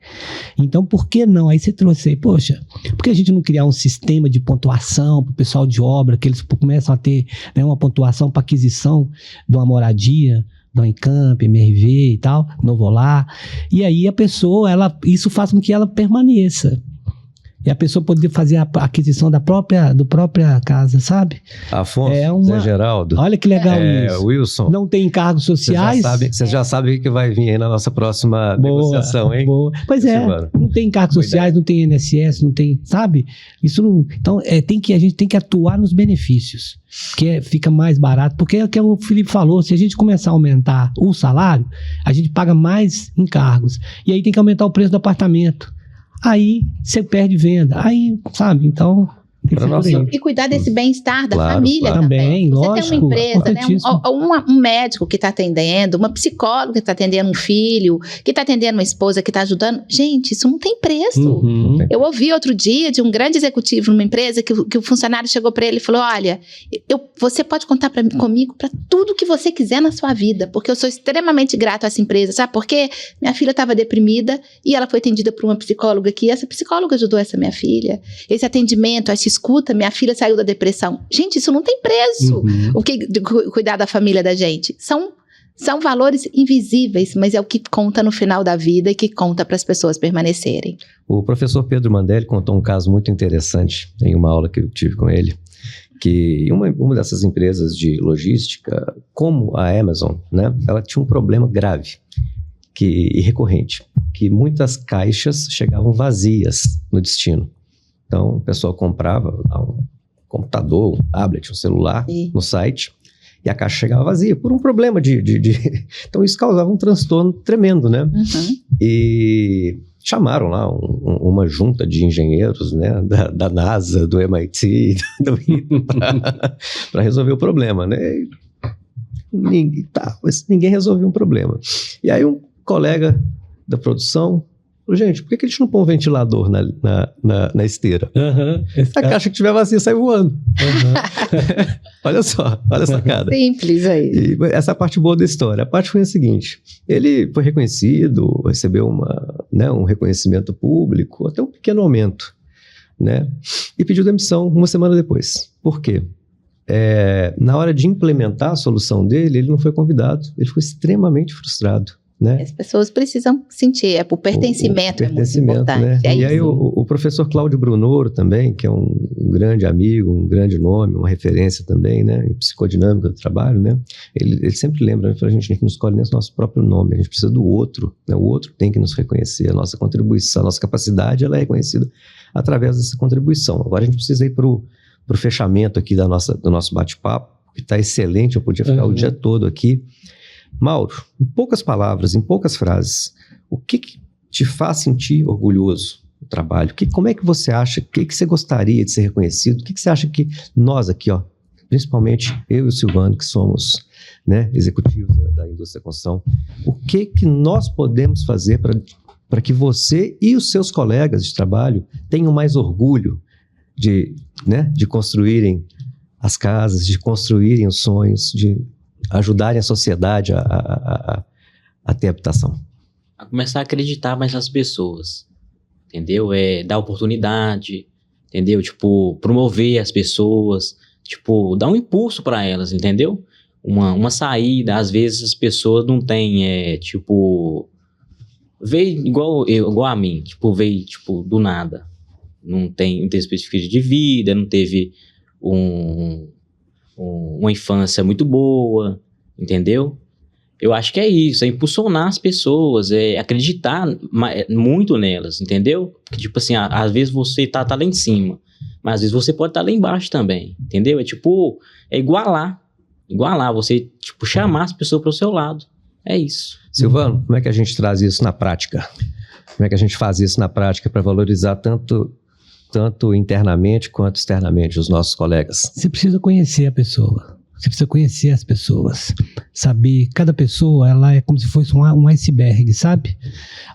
Speaker 3: Então, por que não? Aí você trouxe aí, poxa, por que a gente não criar um sistema de pontuação para o pessoal de obra, que eles começam a ter, né, uma pontuação para aquisição de uma moradia, do Encamp, MRV e tal, Novolar. E aí a pessoa, isso faz com que ela permaneça. E a pessoa poder fazer a aquisição da própria casa, sabe?
Speaker 1: Afonso, Zé Geraldo.
Speaker 3: Olha que legal isso.
Speaker 1: Wilson.
Speaker 3: Não tem encargos sociais.
Speaker 1: Você já sabe o que vai vir aí na nossa próxima negociação, hein?
Speaker 3: Boa. Pois é, não tem encargos sociais, não tem INSS, não tem, sabe? Isso não. Então, a gente tem que atuar nos benefícios, que fica mais barato, porque é o que o Felipe falou, se a gente começar a aumentar o salário, a gente paga mais encargos. E aí tem que aumentar o preço do apartamento. Aí você perde venda. Aí, sabe, então...
Speaker 4: E cuidar desse bem-estar da família também. Você
Speaker 3: lógico,
Speaker 4: tem uma empresa, né? Um médico que está atendendo, uma psicóloga que está atendendo um filho, que está atendendo uma esposa, que está ajudando. Gente, isso não tem preço. Eu ouvi outro dia de um grande executivo numa empresa que o funcionário chegou para ele e falou, olha, você pode contar comigo para tudo que você quiser na sua vida, porque eu sou extremamente grato a essa empresa. Sabe por quê? Minha filha estava deprimida e ela foi atendida por uma psicóloga aqui, e essa psicóloga ajudou essa minha filha. Esse atendimento, essa escuta, minha filha saiu da depressão. Gente, isso não tem preço. O que cuidar da família da gente? São valores invisíveis, mas é o que conta no final da vida e que conta para as pessoas permanecerem.
Speaker 1: O professor Pedro Mandelli contou um caso muito interessante em uma aula que eu tive com ele, que uma dessas empresas de logística, como a Amazon, né, ela tinha um problema grave e recorrente, que muitas caixas chegavam vazias no destino. Então, o pessoal comprava um computador, um tablet, um celular no site e a caixa chegava vazia por um problema Então, isso causava um transtorno tremendo, né? E chamaram lá uma junta de engenheiros, né, da NASA, do MIT, do ITA, para resolver o problema, né? Ninguém resolveu um problema. E aí um colega da produção falou, gente, por que a gente não põe um ventilador na esteira? A caixa que tiver vazia sai voando. Olha só, olha a sacada.
Speaker 4: Simples aí.
Speaker 1: E essa é a parte boa da história. A parte foi a seguinte, ele foi reconhecido, recebeu um reconhecimento público, até um pequeno aumento, né? E pediu demissão uma semana depois. Por quê? na hora de implementar a solução dele, ele não foi convidado. Ele ficou extremamente frustrado, né?
Speaker 4: As pessoas precisam sentir, o pertencimento é muito importante.
Speaker 1: Né?
Speaker 4: É
Speaker 1: e
Speaker 4: isso.
Speaker 1: aí o professor Cláudio Brunoro também, que é um grande amigo, um grande nome, uma referência também, né, em psicodinâmica do trabalho, né? Ele sempre lembra, a gente não escolhe nem o nosso próprio nome, a gente precisa do outro, né? O outro tem que nos reconhecer, a nossa contribuição, a nossa capacidade, ela é reconhecida através dessa contribuição. Agora a gente precisa ir para o fechamento aqui do nosso bate-papo, que está excelente, eu podia ficar o dia todo aqui. Mauro, em poucas palavras, em poucas frases, o que te faz sentir orgulhoso no trabalho? Como é que você acha, o que você gostaria de ser reconhecido? O que você acha que nós aqui, principalmente eu e o Silvano, que somos, né, executivos da indústria da construção, o que nós podemos fazer para que você e os seus colegas de trabalho tenham mais orgulho de construírem as casas, de construírem os sonhos, de ajudarem a sociedade a ter habitação?
Speaker 2: A começar a acreditar mais nas pessoas, entendeu? Dar oportunidade, entendeu? Tipo, promover as pessoas, tipo, dar um impulso para elas, entendeu? Uma saída, às vezes as pessoas não têm, tipo, veio igual a mim, tipo, veio, tipo, do nada. Não teve perspectiva de vida, não teve uma infância muito boa, entendeu? Eu acho que é isso, é impulsionar as pessoas, acreditar muito nelas, entendeu? Porque, tipo assim, às vezes você tá lá em cima, mas às vezes você pode estar lá embaixo também, entendeu? É igualar, você, tipo, chamar as pessoas para o seu lado, é isso.
Speaker 1: Silvano, como é que a gente traz isso na prática? Como é que a gente faz isso na prática para valorizar tanto internamente quanto externamente os nossos colegas?
Speaker 3: Você precisa conhecer a pessoa. Você precisa conhecer as pessoas. Saber, cada pessoa, ela é como se fosse um iceberg, sabe?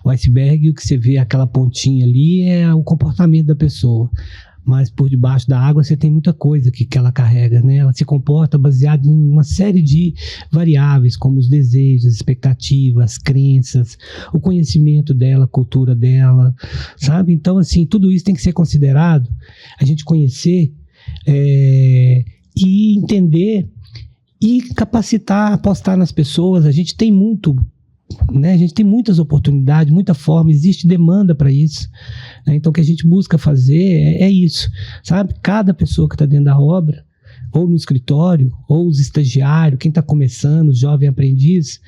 Speaker 3: O iceberg, o que você vê, aquela pontinha ali, é o comportamento da pessoa. Mas por debaixo da água você tem muita coisa que ela carrega, né? Ela se comporta baseada em uma série de variáveis, como os desejos, as expectativas, as crenças, o conhecimento dela, a cultura dela, sabe? Então, assim, tudo isso tem que ser considerado, a gente conhecer e entender e capacitar, apostar nas pessoas. A gente tem muito, né? A gente tem muitas oportunidades, muita forma, existe demanda para isso, né? Então o que a gente busca fazer é isso, sabe? Cada pessoa que está dentro da obra, ou no escritório, ou os estagiários, quem está começando, os jovens aprendizes,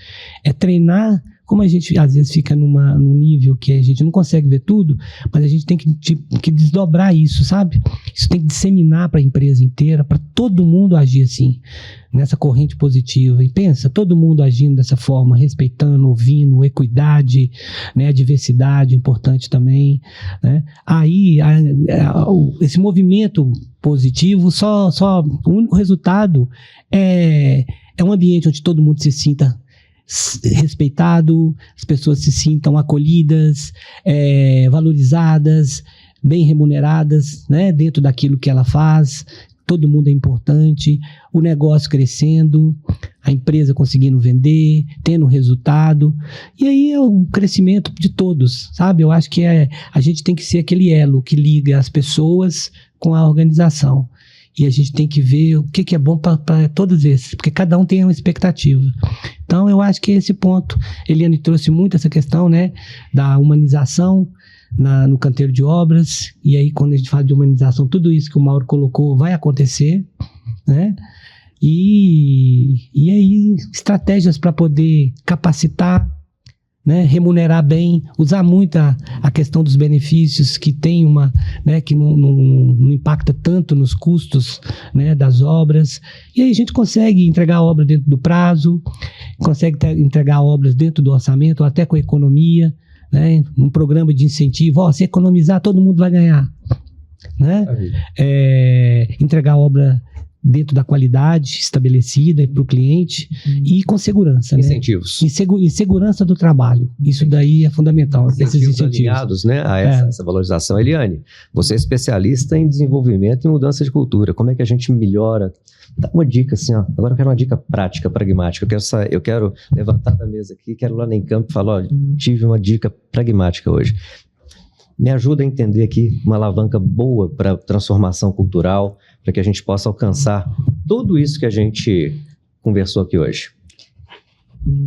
Speaker 3: é treinar. Como a gente às vezes fica num nível que a gente não consegue ver tudo, mas a gente tem que desdobrar isso, sabe? Isso tem que disseminar para a empresa inteira, para todo mundo agir assim, nessa corrente positiva. E pensa, todo mundo agindo dessa forma, respeitando, ouvindo, equidade, né? A diversidade importante também, né? Aí, esse movimento positivo, o único resultado é um ambiente onde todo mundo se sinta respeitado, as pessoas se sintam acolhidas, valorizadas, bem remuneradas, né, dentro daquilo que ela faz. Todo mundo é importante, o negócio crescendo, a empresa conseguindo vender, tendo resultado, e aí é o crescimento de todos, sabe? Eu acho que a gente tem que ser aquele elo que liga as pessoas com a organização. E a gente tem que ver o que é bom para todos esses, porque cada um tem uma expectativa. Então, eu acho que esse ponto, Eliane trouxe muito essa questão, né, da humanização no canteiro de obras, e aí quando a gente fala de humanização, tudo isso que o Mauro colocou vai acontecer, né, e aí estratégias para poder capacitar, né, remunerar bem, usar muito a questão dos benefícios que tem que não impacta tanto nos custos, né, das obras, e aí a gente consegue entregar a obra dentro do prazo, consegue entregar obras dentro do orçamento, ou até com a economia, né, um programa de incentivo, se economizar todo mundo vai ganhar, né, entregar a obra dentro da qualidade estabelecida para o cliente e com segurança.
Speaker 1: Incentivos.
Speaker 3: Né? E segurança do trabalho. Isso daí é fundamental.
Speaker 1: Incentivos alinhados, né, a essa valorização. Eliane, você é especialista em desenvolvimento e mudança de cultura. Como é que a gente melhora? Dá uma dica assim, agora eu quero uma dica prática, pragmática. Eu quero levantar da mesa aqui, quero lá em campo e falar, tive uma dica pragmática hoje. me ajuda a entender aqui uma alavanca boa para transformação cultural, para que a gente possa alcançar tudo isso que a gente conversou aqui hoje.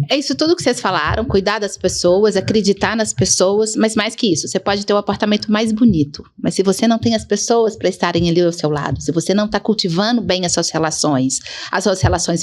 Speaker 4: É isso tudo que vocês falaram, cuidar das pessoas, acreditar nas pessoas, mas mais que isso, você pode ter o apartamento mais bonito, mas se você não tem as pessoas para estarem ali ao seu lado, se você não está cultivando bem as suas relações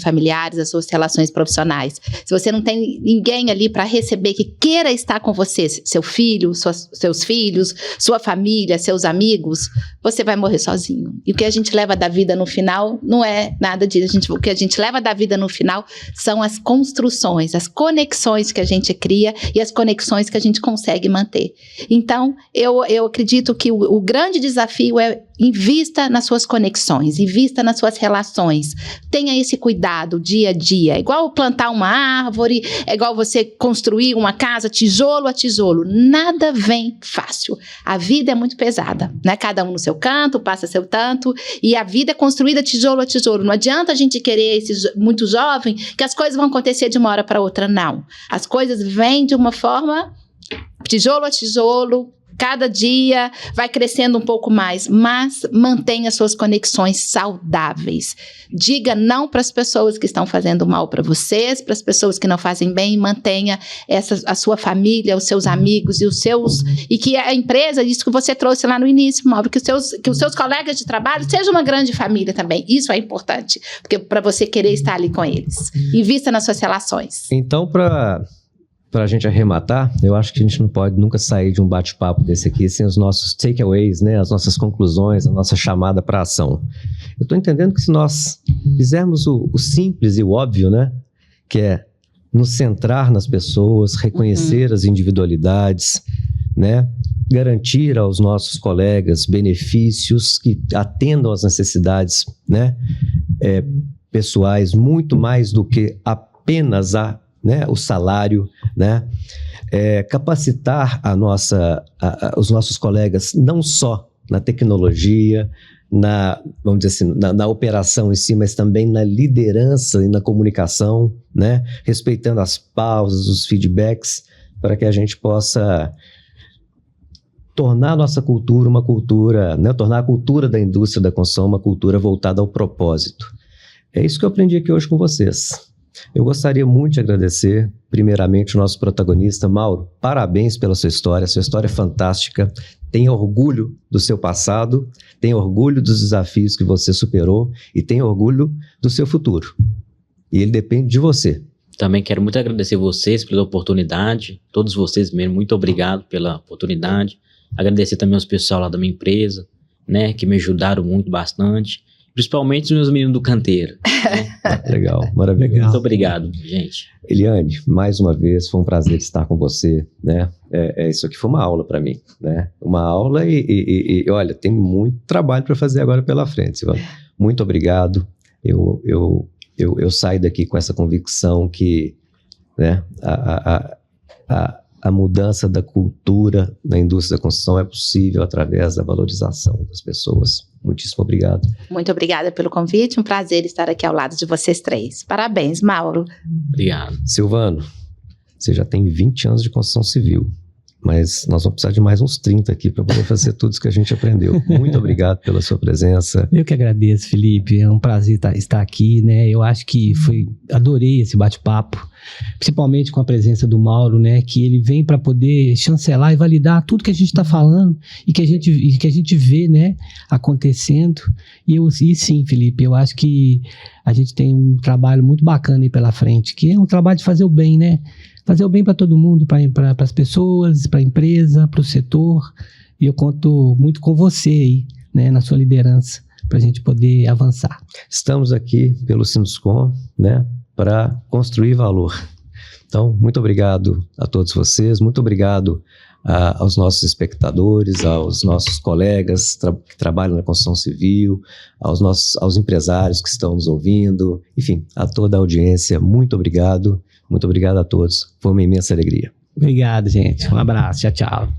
Speaker 4: familiares, as suas relações profissionais, se você não tem ninguém ali para receber que queira estar com você, seu filho, seus filhos, sua família, seus amigos, você vai morrer sozinho. E o que a gente leva da vida no final não é nada disso. O que a gente leva da vida no final são as construções, as conexões que a gente cria e as conexões que a gente consegue manter. Então, eu acredito que o grande desafio é invista nas suas conexões, invista nas suas relações. Tenha esse cuidado dia a dia. É igual plantar uma árvore, é igual você construir uma casa tijolo a tijolo. Nada vem fácil. A vida é muito pesada, né? Cada um no seu canto, passa seu tanto, e a vida é construída tijolo a tijolo. Não adianta a gente querer, muito jovem, que as coisas vão acontecer de uma hora para outra, não. As coisas vêm de uma forma tijolo a tijolo, cada dia vai crescendo um pouco mais, mas mantenha suas conexões saudáveis. Diga não para as pessoas que estão fazendo mal para vocês, para as pessoas que não fazem bem, mantenha a sua família, os seus amigos e que a empresa, isso que você trouxe lá no início, Mauro, que os seus colegas de trabalho sejam uma grande família também. Isso é importante, porque para você querer estar ali com eles. Invista nas suas relações.
Speaker 1: Então, para a gente arrematar, eu acho que a gente não pode nunca sair de um bate-papo desse aqui sem os nossos takeaways, né? As nossas conclusões, a nossa chamada para ação. Eu estou entendendo que se nós fizermos o simples e o óbvio, né? Que é nos centrar nas pessoas, reconhecer as individualidades, né? Garantir aos nossos colegas benefícios que atendam às necessidades, né? Pessoais, muito mais do que apenas o salário, né? Capacitar os nossos colegas não só na tecnologia, vamos dizer assim, na operação em si, mas também na liderança e na comunicação, né? Respeitando as pausas, os feedbacks, para que a gente possa tornar a nossa cultura uma cultura, né? Tornar a cultura da indústria da construção uma cultura voltada ao propósito. É isso que eu aprendi aqui hoje com vocês. Eu gostaria muito de agradecer, primeiramente, o nosso protagonista, Mauro. Parabéns pela sua história é fantástica. Tenha orgulho do seu passado, tenha orgulho dos desafios que você superou e tenha orgulho do seu futuro. E ele depende de você.
Speaker 2: Também quero muito agradecer vocês pela oportunidade, todos vocês mesmo, muito obrigado pela oportunidade. Agradecer também aos pessoal lá da minha empresa, né, que me ajudaram muito, bastante. Principalmente os meus meninos do canteiro. Né?
Speaker 1: Legal, maravilhoso.
Speaker 2: Muito obrigado, gente.
Speaker 1: Eliane, mais uma vez, foi um prazer estar com você, né? Isso aqui foi uma aula para mim, né? Uma aula e olha, tem muito trabalho para fazer agora pela frente, Silvana. Muito obrigado. Eu saio daqui com essa convicção que, né, a mudança da cultura na indústria da construção é possível através da valorização das pessoas. Muitíssimo obrigado.
Speaker 4: Muito obrigada pelo convite, um prazer estar aqui ao lado de vocês três. Parabéns, Mauro.
Speaker 2: Obrigado.
Speaker 1: Silvano, você já tem 20 anos de construção civil, mas nós vamos precisar de mais uns 30 aqui para poder fazer tudo isso que a gente aprendeu. Muito obrigado pela sua presença.
Speaker 3: Eu que agradeço, Felipe. É um prazer estar aqui, né? Eu acho que adorei esse bate-papo, principalmente com a presença do Mauro, né? Que ele vem para poder chancelar e validar tudo que a gente está falando e que a gente vê, né, acontecendo. E sim, Felipe, eu acho que a gente tem um trabalho muito bacana aí pela frente, que é um trabalho de fazer o bem, né? Fazer o bem para todo mundo, para as pessoas, para a empresa, para o setor. E eu conto muito com você aí, né, na sua liderança, para a gente poder avançar.
Speaker 1: Estamos aqui pelo Sinduscom, né, para construir valor. Então, muito obrigado a todos vocês, muito obrigado aos nossos espectadores, aos nossos colegas que trabalham na construção civil, aos empresários que estão nos ouvindo, enfim, a toda a audiência, muito obrigado. Muito obrigado a todos. Foi uma imensa alegria.
Speaker 3: Obrigado, gente. Um abraço. Tchau, tchau.